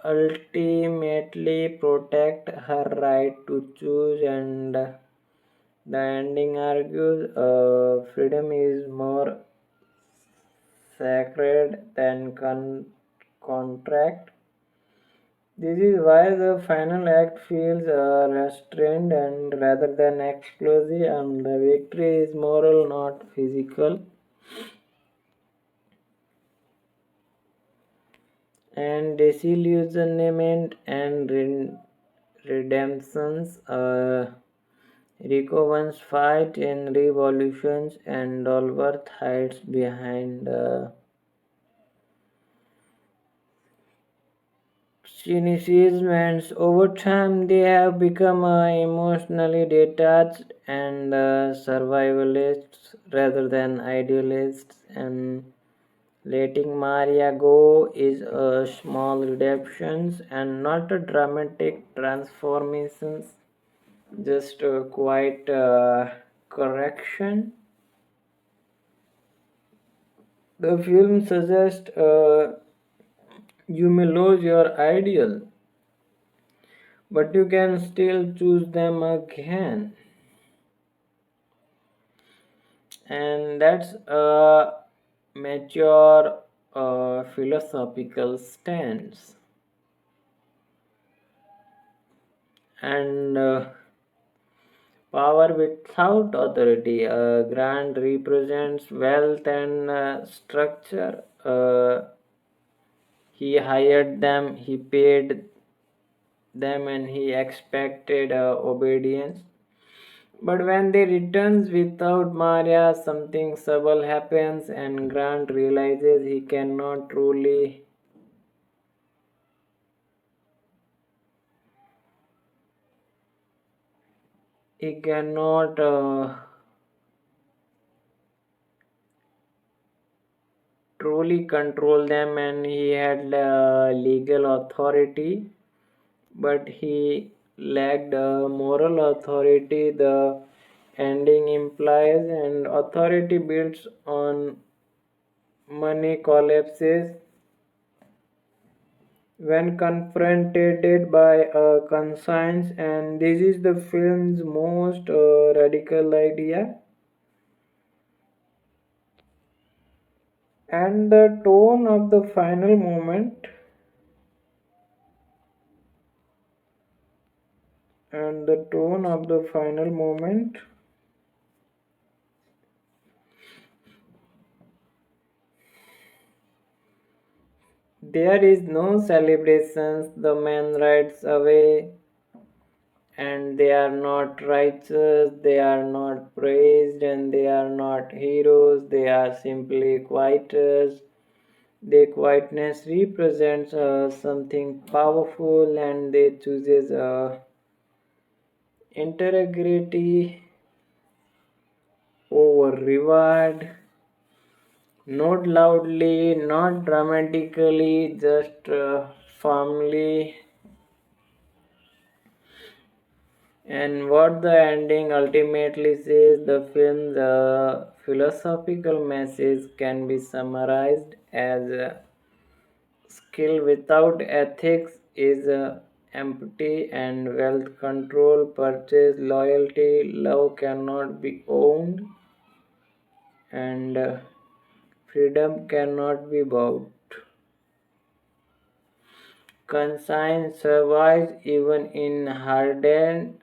ultimately protect her right to choose, and the ending argues freedom is more sacred than contract. This is why the final act feels restrained and rather than explosive, and the victory is moral, not physical. And disillusionment and redemptions. Rico once fight in revolutions, and Dolworth hides behind cynicism, and over time they have become emotionally detached and survivalists rather than idealists. And letting Maria go is a small redemption and not a dramatic transformation, just a quiet correction. The film suggests you may lose your ideal, but you can still choose them again. And that's a mature philosophical stance. And power without authority. Grant represents wealth and structure. He hired them, he paid them, and he expected obedience. But when they returns without Maria, something subtle happens, and Grant realizes he cannot truly control them, and he had legal authority, but he lacked moral authority. The ending implies, and authority builds on money collapses when confronted by a conscience, and this is the film's most radical idea. And the tone of the final moment, and the tone of the final moment there is no celebrations, the man rides away, and they are not righteous, they are not praised, and they are not heroes, they are simply quieters. Their quietness represents something powerful, and they chooses integrity over reward. Not loudly, not dramatically, just firmly. And what the ending ultimately says, the film's philosophical message can be summarized as skill without ethics is empty, and wealth control, purchase, loyalty, love cannot be owned, and freedom cannot be bought. Conscience survives even in hardened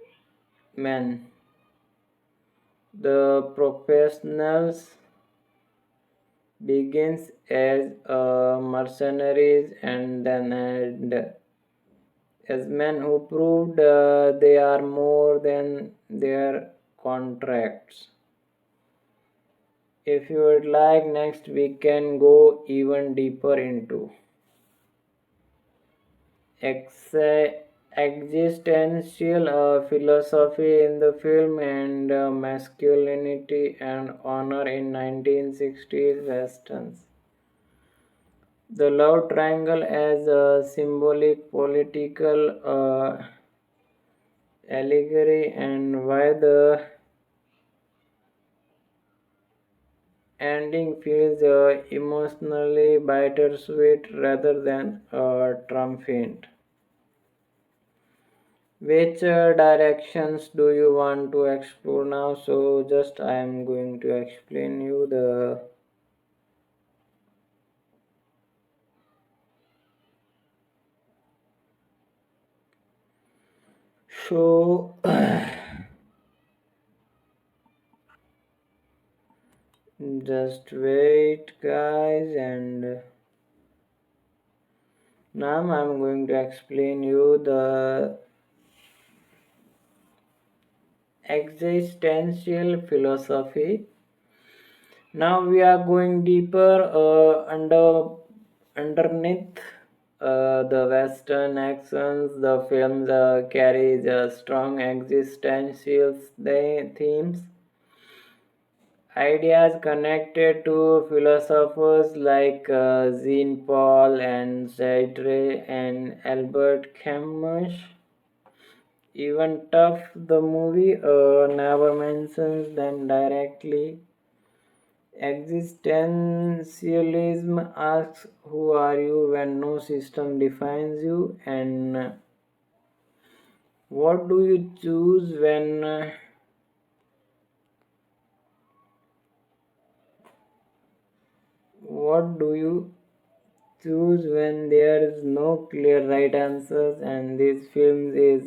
men. The professionals begins as mercenaries and then as men who proved they are more than their contracts. If you would like, next we can go even deeper into ex- existential philosophy in the film, and masculinity and honor in 1960s westerns. The love triangle as a symbolic political allegory, and why the ending feels emotionally bittersweet rather than triumphant. Which directions do you want to explore now? So just I am going to explain you the so just wait guys, and now I'm going to explain you the existential philosophy. Now we are going deeper underneath the Western accents. The film carries strong existential themes, ideas connected to philosophers like Jean Paul and Sartre and Albert Camus. Even tough, the movie never mentions them directly. Existentialism asks, who are you when no system defines you? And what do you choose when what do you choose when there is no clear right answers? And this film is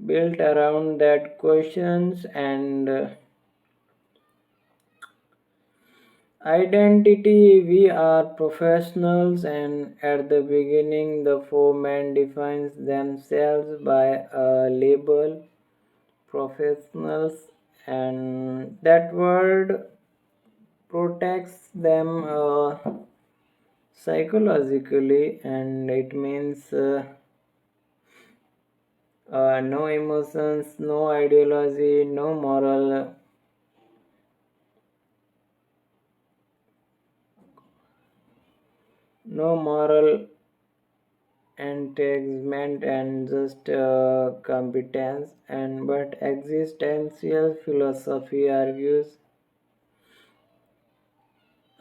built around that questions, and identity. We are professionals, and at the beginning, the four men defines themselves by a label, professionals, and that word protects them psychologically, and it means no emotions, no ideology, no moral entanglement, and just competence. And but existential philosophy argues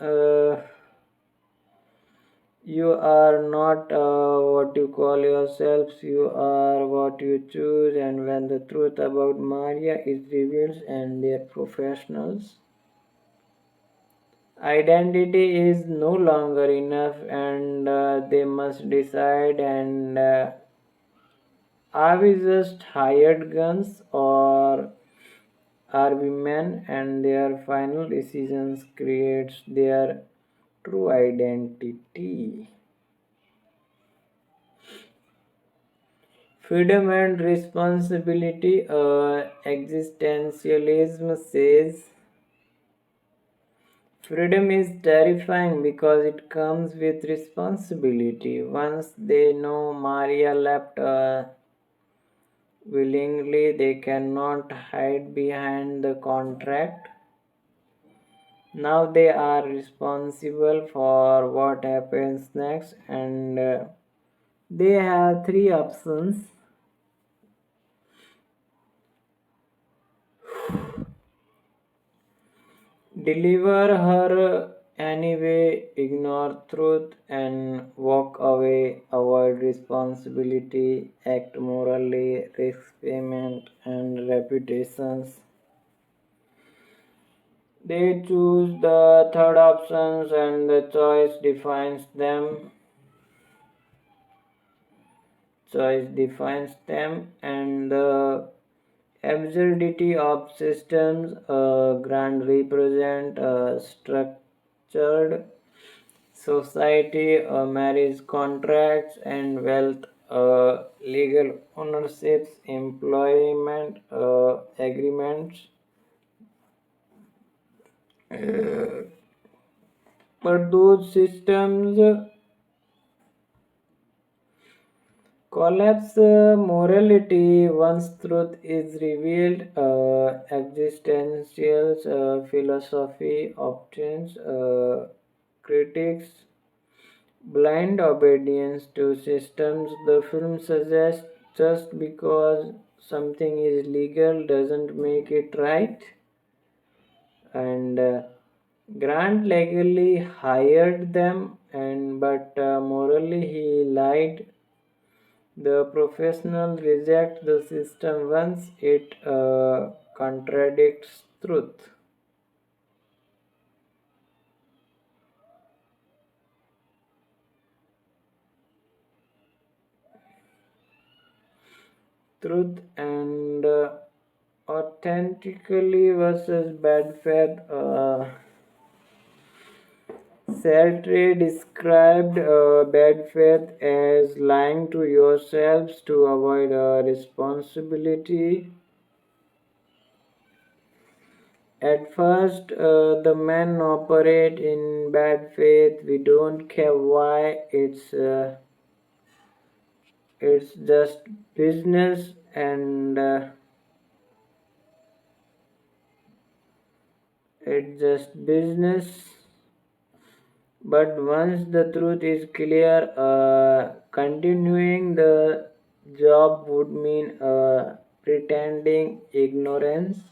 uh, you are not what you call yourselves, you are what you choose. And when the truth about Maria is revealed and their professionals, identity is no longer enough, and they must decide. And are we just hired guns, or are we men? And their final decisions creates their true identity. Freedom and responsibility. Existentialism says freedom is terrifying because it comes with responsibility. Once they know Maria left willingly, they cannot hide behind the contract. Now they are responsible for what happens next, and they have three options: deliver her anyway, ignore truth, and walk away, avoid responsibility, act morally, risk payment and reputations. They choose the third options, and the choice defines them, and the absurdity of systems grand represent a structured society, marriage contracts and wealth, legal ownerships, employment agreements. But those systems collapse morality once truth is revealed. Existential philosophy obtains critics blind obedience to systems. The film suggests just because something is legal doesn't make it right, and Grant legally hired them, and but morally he lied. The professional reject the system once it contradicts truth. Truth and authentically versus bad faith. Sartre described bad faith as lying to yourselves to avoid responsibility. At first, the men operate in bad faith. We don't care why. It's just business, and it's just business. But once the truth is clear, continuing the job would mean pretending ignorance.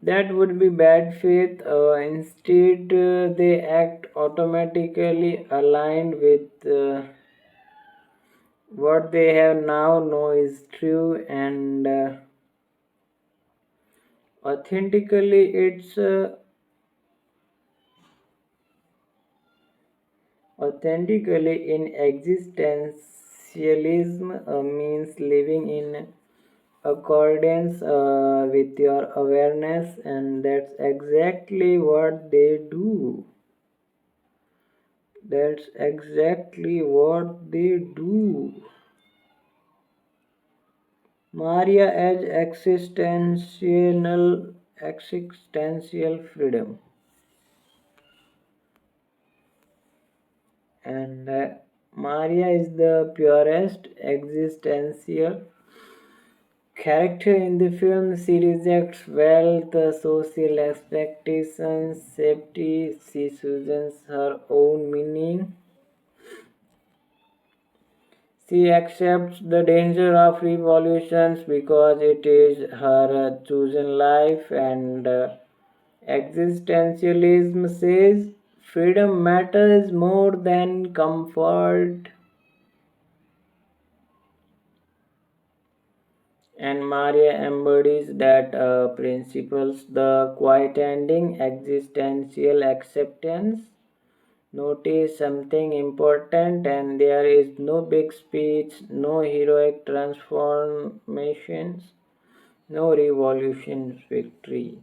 That would be bad faith. Instead, they act automatically aligned with what they have now know is true, and authentically authentically in existentialism means living in accordance with your awareness, and that's exactly what they do. That's exactly what they do. Maria as existential freedom, and Maria is the purest existential character in the film. She rejects wealth, social expectations, safety. She chooses her own meaning. She accepts the danger of revolutions because it is her chosen life, and existentialism says freedom matters more than comfort, and Maria embodies that principles. The quiet ending, existential acceptance. Notice something important, and there is no big speech, no heroic transformations, no revolution victory.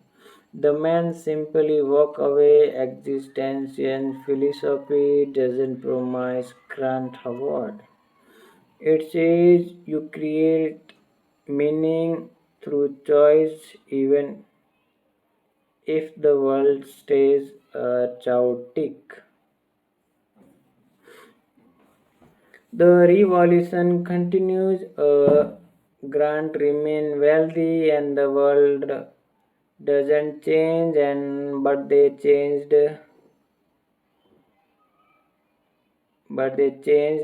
The men simply walk away. Existential philosophy doesn't promise grand award. It says you create meaning through choice even if the world stays chaotic. The revolution continues. Grant remain wealthy and the world doesn't change, and but they changed,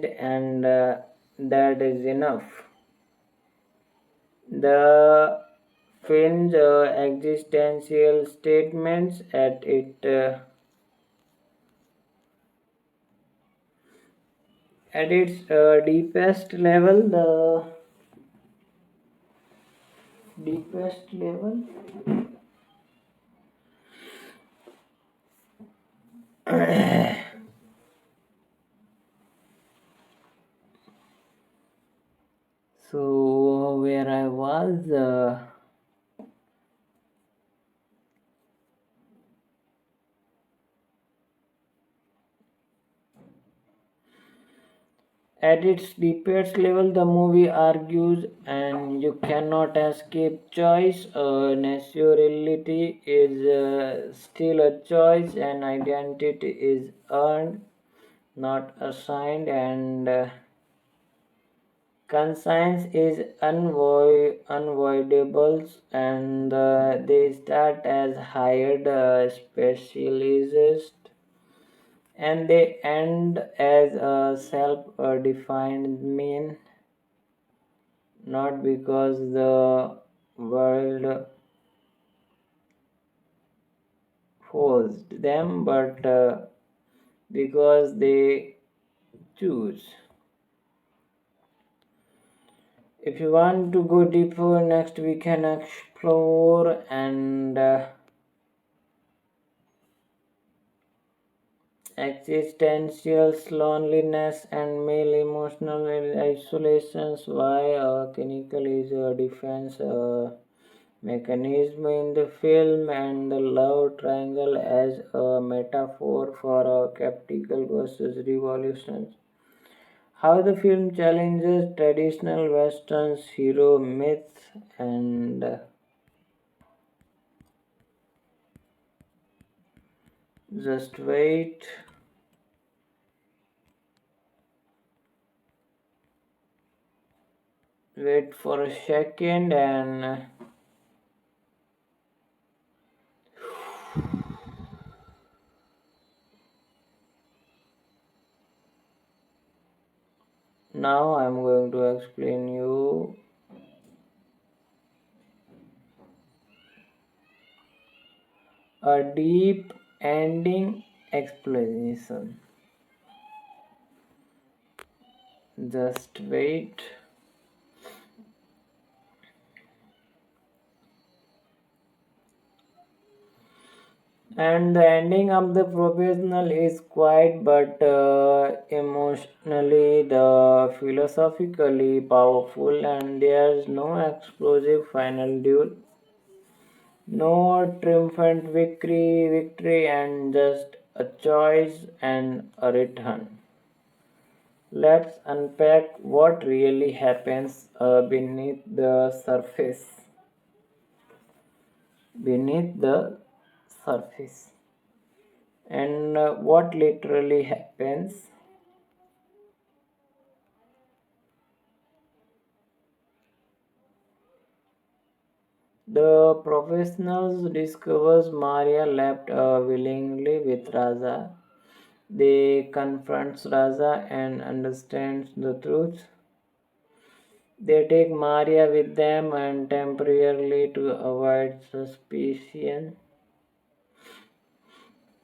and that is enough. The film's existential statements at its deepest level, deepest level. So where I was, at its deepest level, the movie argues, and you cannot escape choice. Naturality is still a choice, and identity is earned, not assigned, and conscience is unavoidable, and they start as hired specialists and they end as a self-defined mean, not because the world forced them, but because they choose. If you want to go deeper, next we can explore and existential loneliness and male emotional isolations. Why clinical is a defense mechanism in the film, and the love triangle as a metaphor for a capital versus revolutions. How the film challenges traditional Western's hero myth and just wait for a second, and now I'm going to explain you a deep ending explanation. Just wait. And the ending of the professional is quiet but emotionally, the philosophically powerful, and there's no explosive final duel, no triumphant victory, and just a choice and a return. Let's unpack what really happens beneath the surface. Beneath the surface. And what literally happens. The professionals discovers Maria left willingly with Raza. They confronts Raza and understands the truth. They take Maria with them and temporarily to avoid suspicion.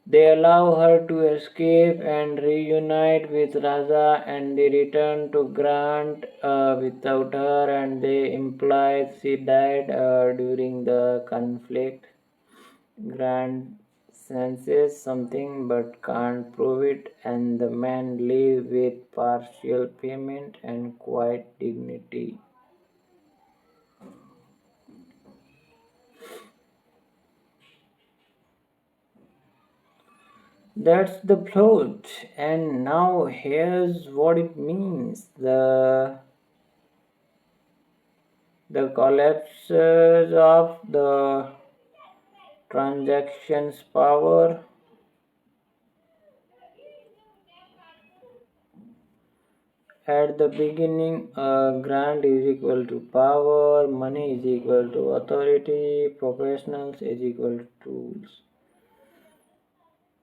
They allow her to escape and reunite with Raza, and they return to Grant without her, and they imply she died during the conflict. Grant senses something but can't prove it, and the men leave with partial payment and quiet dignity. That's the plot, and now here's what it means. The The collapses of the transactions power. At the beginning, grant is equal to power, money is equal to authority, professionals is equal to tools.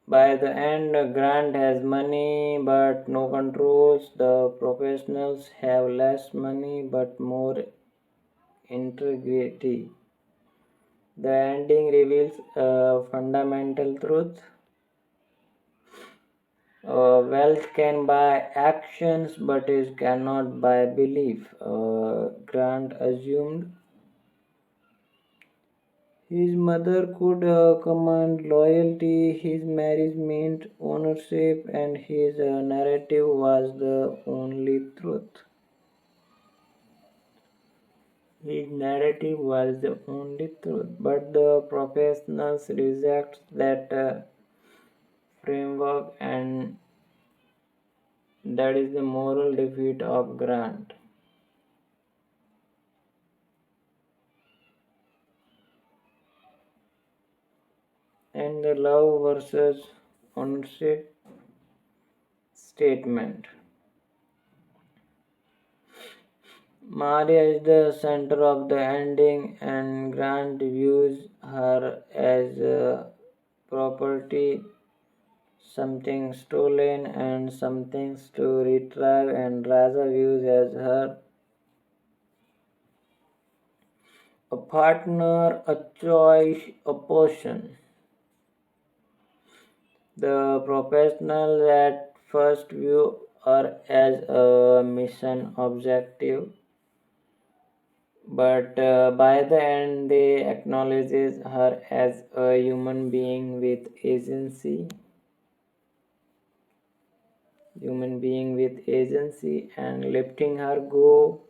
By the end, a grant has money but no controls. The professionals have less money but more integrity. The ending reveals a fundamental truth. Wealth can buy actions, but it cannot buy belief. Grant assumed his mother could command loyalty, his marriage meant ownership, and his narrative was the only truth. His narrative was the only truth, but the professionals reject that framework, and that is the moral defeat of Grant. And the love versus ownership statement. Maria is the center of the ending, and Grant views her as property, something stolen and something to retrieve, and Raza views as her a partner, a choice, a portion. The professionals at first view her as a mission objective, but by the end they acknowledges her as a human being with agency, and letting her go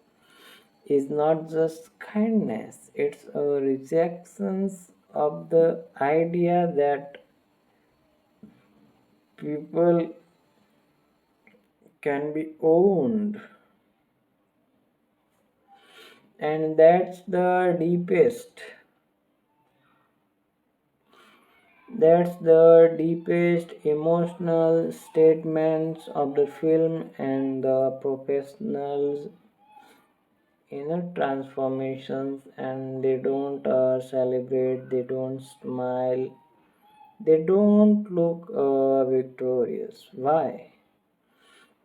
is not just kindness, it's a rejection of the idea that people can be owned. And that's the deepest emotional statements of the film, and the professionals inner transformations, and they don't celebrate, they don't smile, they don't look victorious. Why?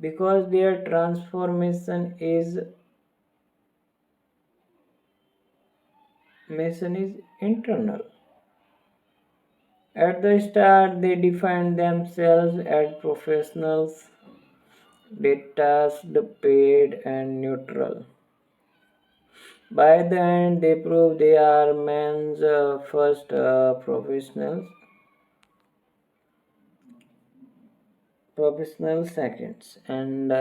Because their transformation is mission is internal. At the start, they define themselves as professionals, detached, paid, and neutral. By the end, they prove they are men's first professional seconds, and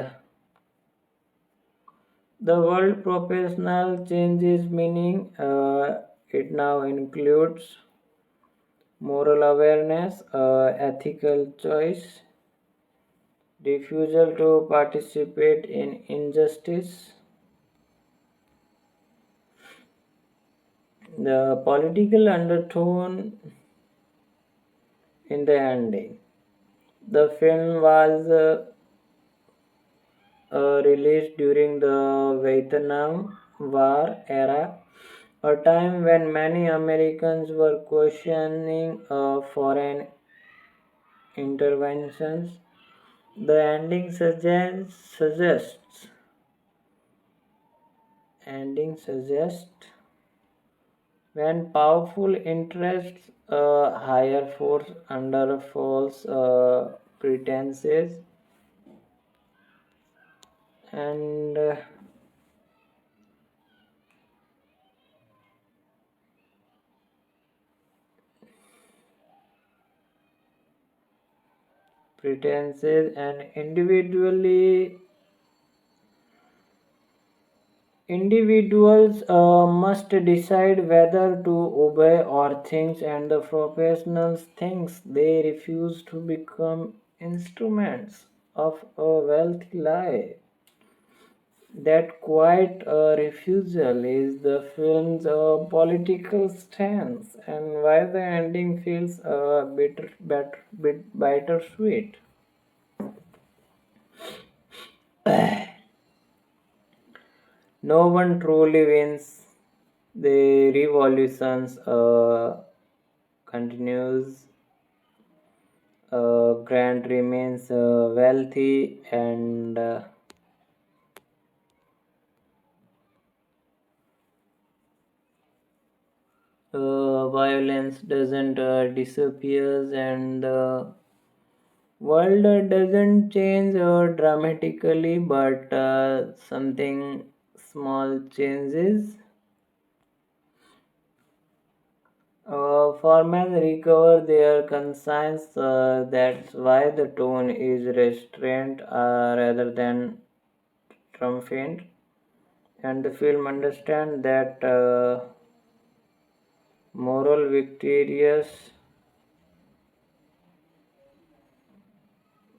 the word professional changes meaning. It now includes moral awareness, ethical choice, refusal to participate in injustice, the political undertone in the ending. The film was released during the Vietnam War era, a time when many Americans were questioning foreign interventions. The ending suggests when powerful interests hire force under false pretenses, and individuals must decide whether to obey or think, and the professionals thinks they refuse to become instruments of a wealthy lie. That quiet refusal is the film's political stance, and why the ending feels a bit bittersweet. No one truly wins. The revolutions continues. Grant remains wealthy, and violence doesn't disappears, and the world doesn't change dramatically, but something small changes. Farmers recover their conscience. That's why the tone is restrained rather than triumphant, and the film understands that moral victorious,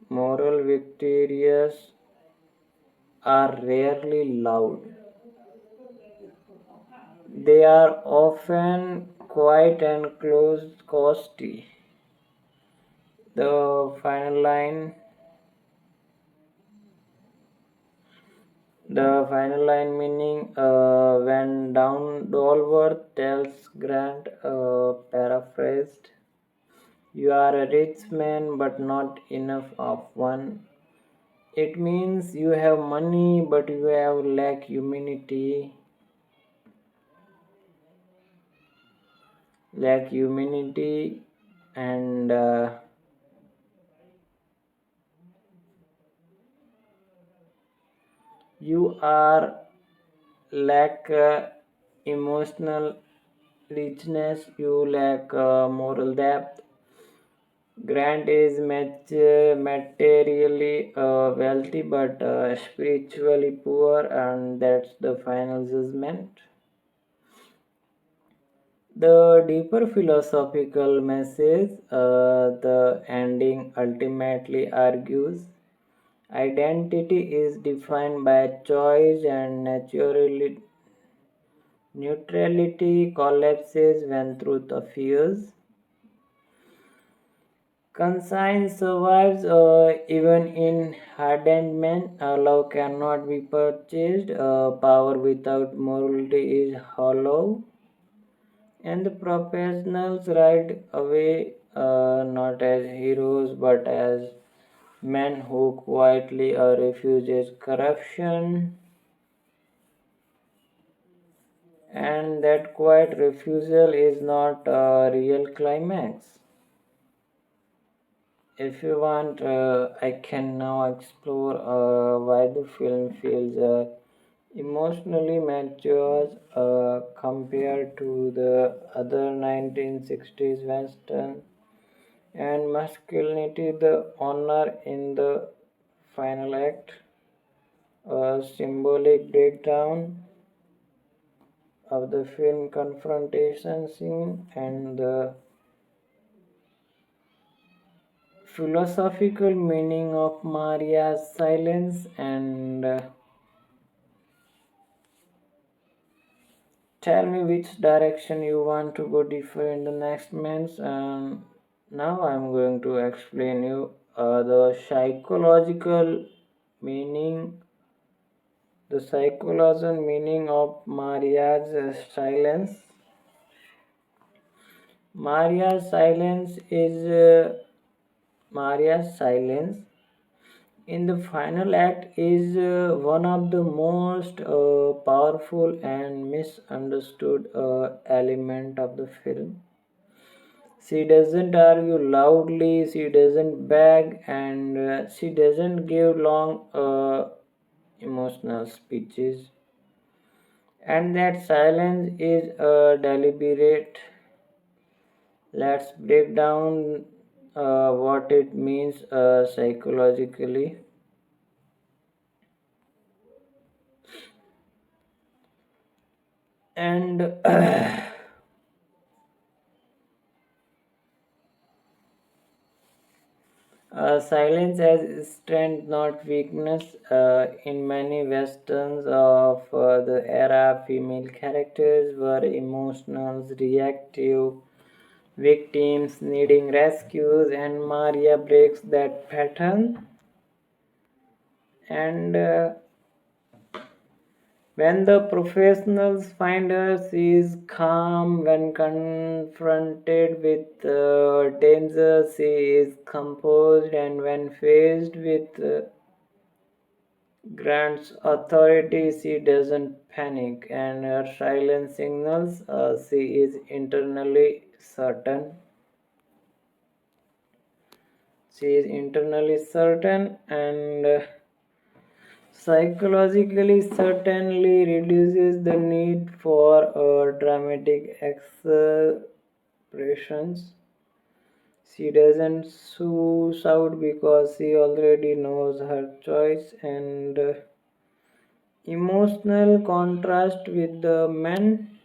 moral victorious are rarely loud. They are often quiet and close costly. The final line, the final line meaning when down Dolworth tells Grant, paraphrased, "You are a rich man, but not enough of one." It means you have money, but you have lack humanity, and you are lack emotional richness, you lack moral depth. Grant is materially wealthy but spiritually poor, and that's the final judgment. The deeper philosophical message, the ending ultimately argues identity is defined by choice, and naturally neutrality collapses when truth appears. Conscience survives even in hardened men. Love cannot be purchased. Power without morality is hollow. And the professionals ride away not as heroes but as men who quietly refuses corruption. And that quiet refusal is not a real climax. If you want, I can now explore why the film feels emotionally mature compared to the other 1960s western, and masculinity, the honor in the final act, a symbolic breakdown of the film confrontation scene, and the philosophical meaning of Maria's silence, and tell me which direction you want to go deeper in the next months. And now I'm going to explain you the psychological meaning, the psychological meaning of Maria's silence is Maria's silence in the final act is one of the most powerful and misunderstood element of the film. She doesn't argue loudly, she doesn't beg, and she doesn't give long emotional speeches. And that silence is deliberate. Let's break down what it means psychologically. And Silence as strength, not weakness. In many westerns of the era, female characters were emotional, reactive victims needing rescues, and Maria breaks that pattern. And when the professionals find her, she is calm. When confronted with danger, she is composed, and when faced with grants authority, she doesn't panic, and her silence signals she is internally certain. She is internally certain and psychologically certainly reduces the need for dramatic expressions. She doesn't shout because she already knows her choice and emotional contrast with the men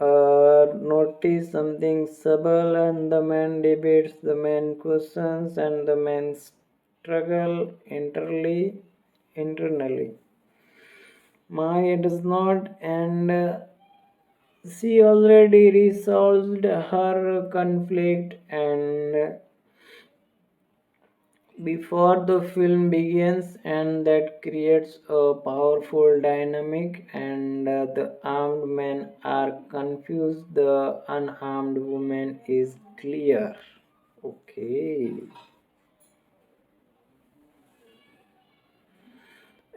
notice something subtle and the man debates, the man questions, and the man struggle internally. Maya does not, and she already resolved her conflict and before the film begins, and that creates a powerful dynamic. And the armed men are confused, the unarmed woman is clear. Okay.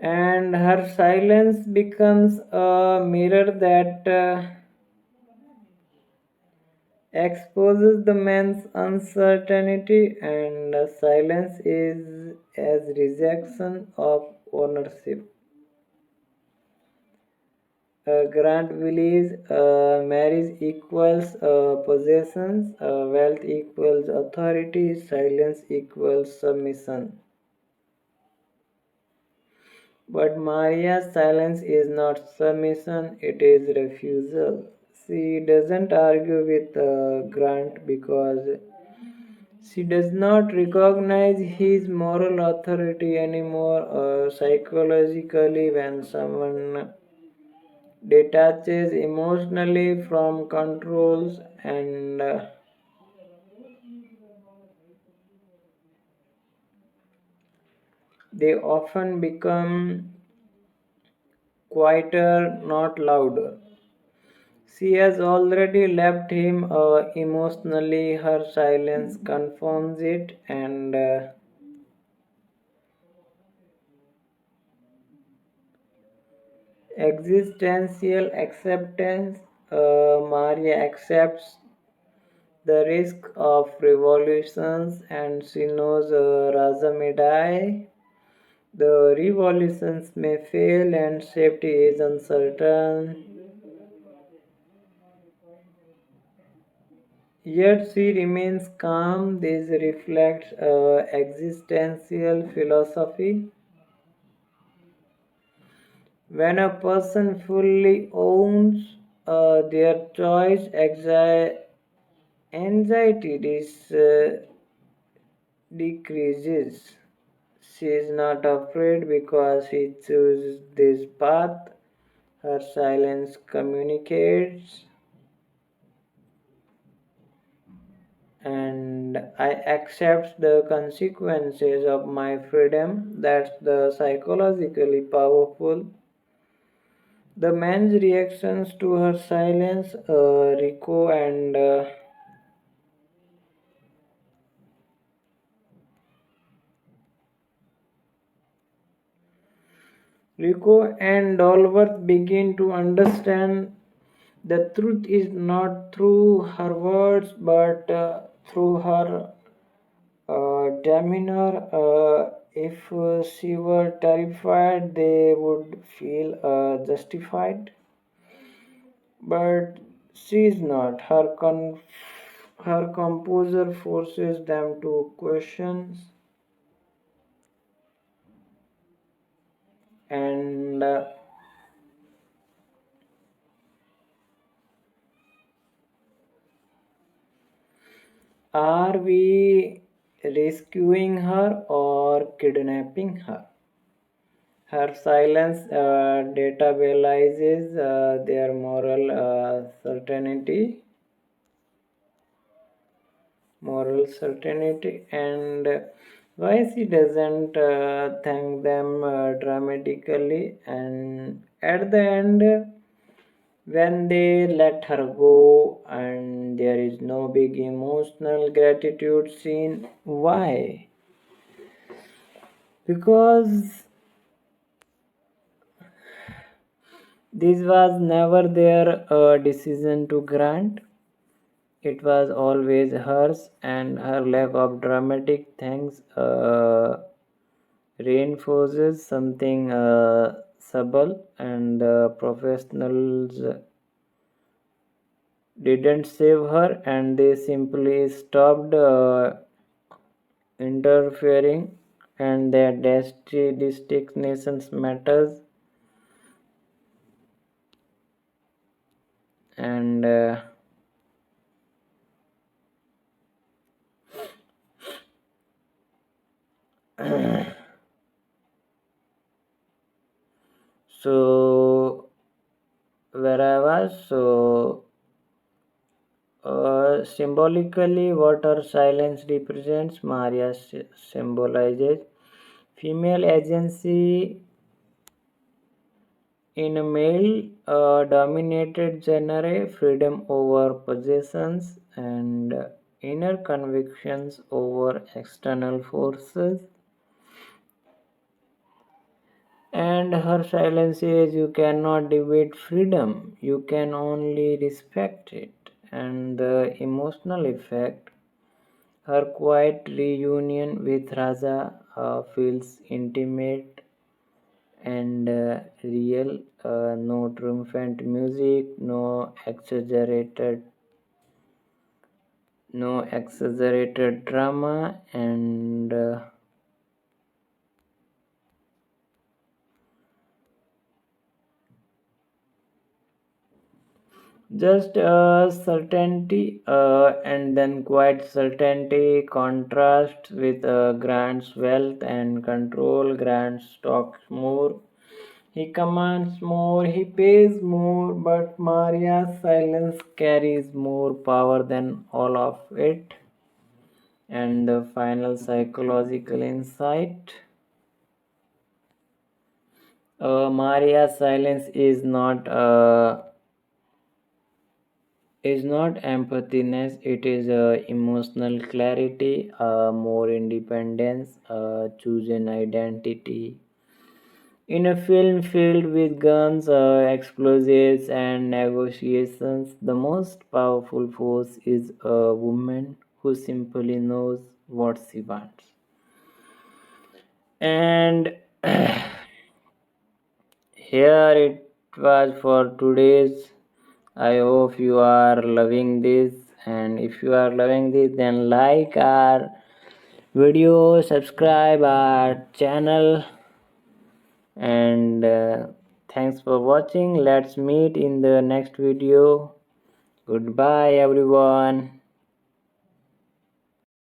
And her silence becomes a mirror that exposes the man's uncertainty, and silence is as rejection of ownership. Grant believes marriage equals possessions, wealth equals authority, silence equals submission. But Maria's silence is not submission, it is refusal. She doesn't argue with Grant because she does not recognize his moral authority anymore. Psychologically, when someone detaches emotionally from controls and they often become quieter, not louder. She has already left him emotionally, her silence confirms it, and existential acceptance. Maria accepts the risk of revolutions and she knows Raja may die. The revolutions may fail and safety is uncertain. Yet she remains calm. This reflects existential philosophy. When a person fully owns their choice, anxiety decreases. She is not afraid because she chooses this path. Her silence communicates, and I accept the consequences of my freedom. That's the psychologically powerful. The man's reactions to her silence, Rico and Dolworth begin to understand the truth is not through her words but through her demeanor. If she were terrified, they would feel justified. But she is not. Her composure forces them to question, and Are we rescuing her or kidnapping her? Her silence destabilizes their moral certainty, and why she doesn't thank them dramatically, and at the end when they let her go and there is no big emotional gratitude scene. Why? Because this was never their decision to grant. It was always hers, and her lack of dramatic thanks reinforces something subtle, and the professionals didn't save her, and they simply stopped interfering, and their destinations matters, and so where I was, so symbolically, what her silence represents, Maria symbolizes female agency in a male dominated genre, freedom over possessions, and inner convictions over external forces. And her silence says you cannot debate freedom, you can only respect it. And the emotional effect, her quiet reunion with Raja feels intimate and real. No triumphant music, no exaggerated drama, and just certainty, and then quiet certainty contrasts with Grant's wealth and control. Grant talks more, he commands more, he pays more, but Maria's silence carries more power than all of it. And the final psychological insight, Maria's silence is not empathiness, it is emotional clarity, more independence, chosen identity. In a film filled with guns, explosives, and negotiations, the most powerful force is a woman who simply knows what she wants. And here it was for today's. I hope you are loving this, and if you are loving this, then like our video, subscribe our channel, and thanks for watching. Let's meet in the next video. Goodbye, everyone.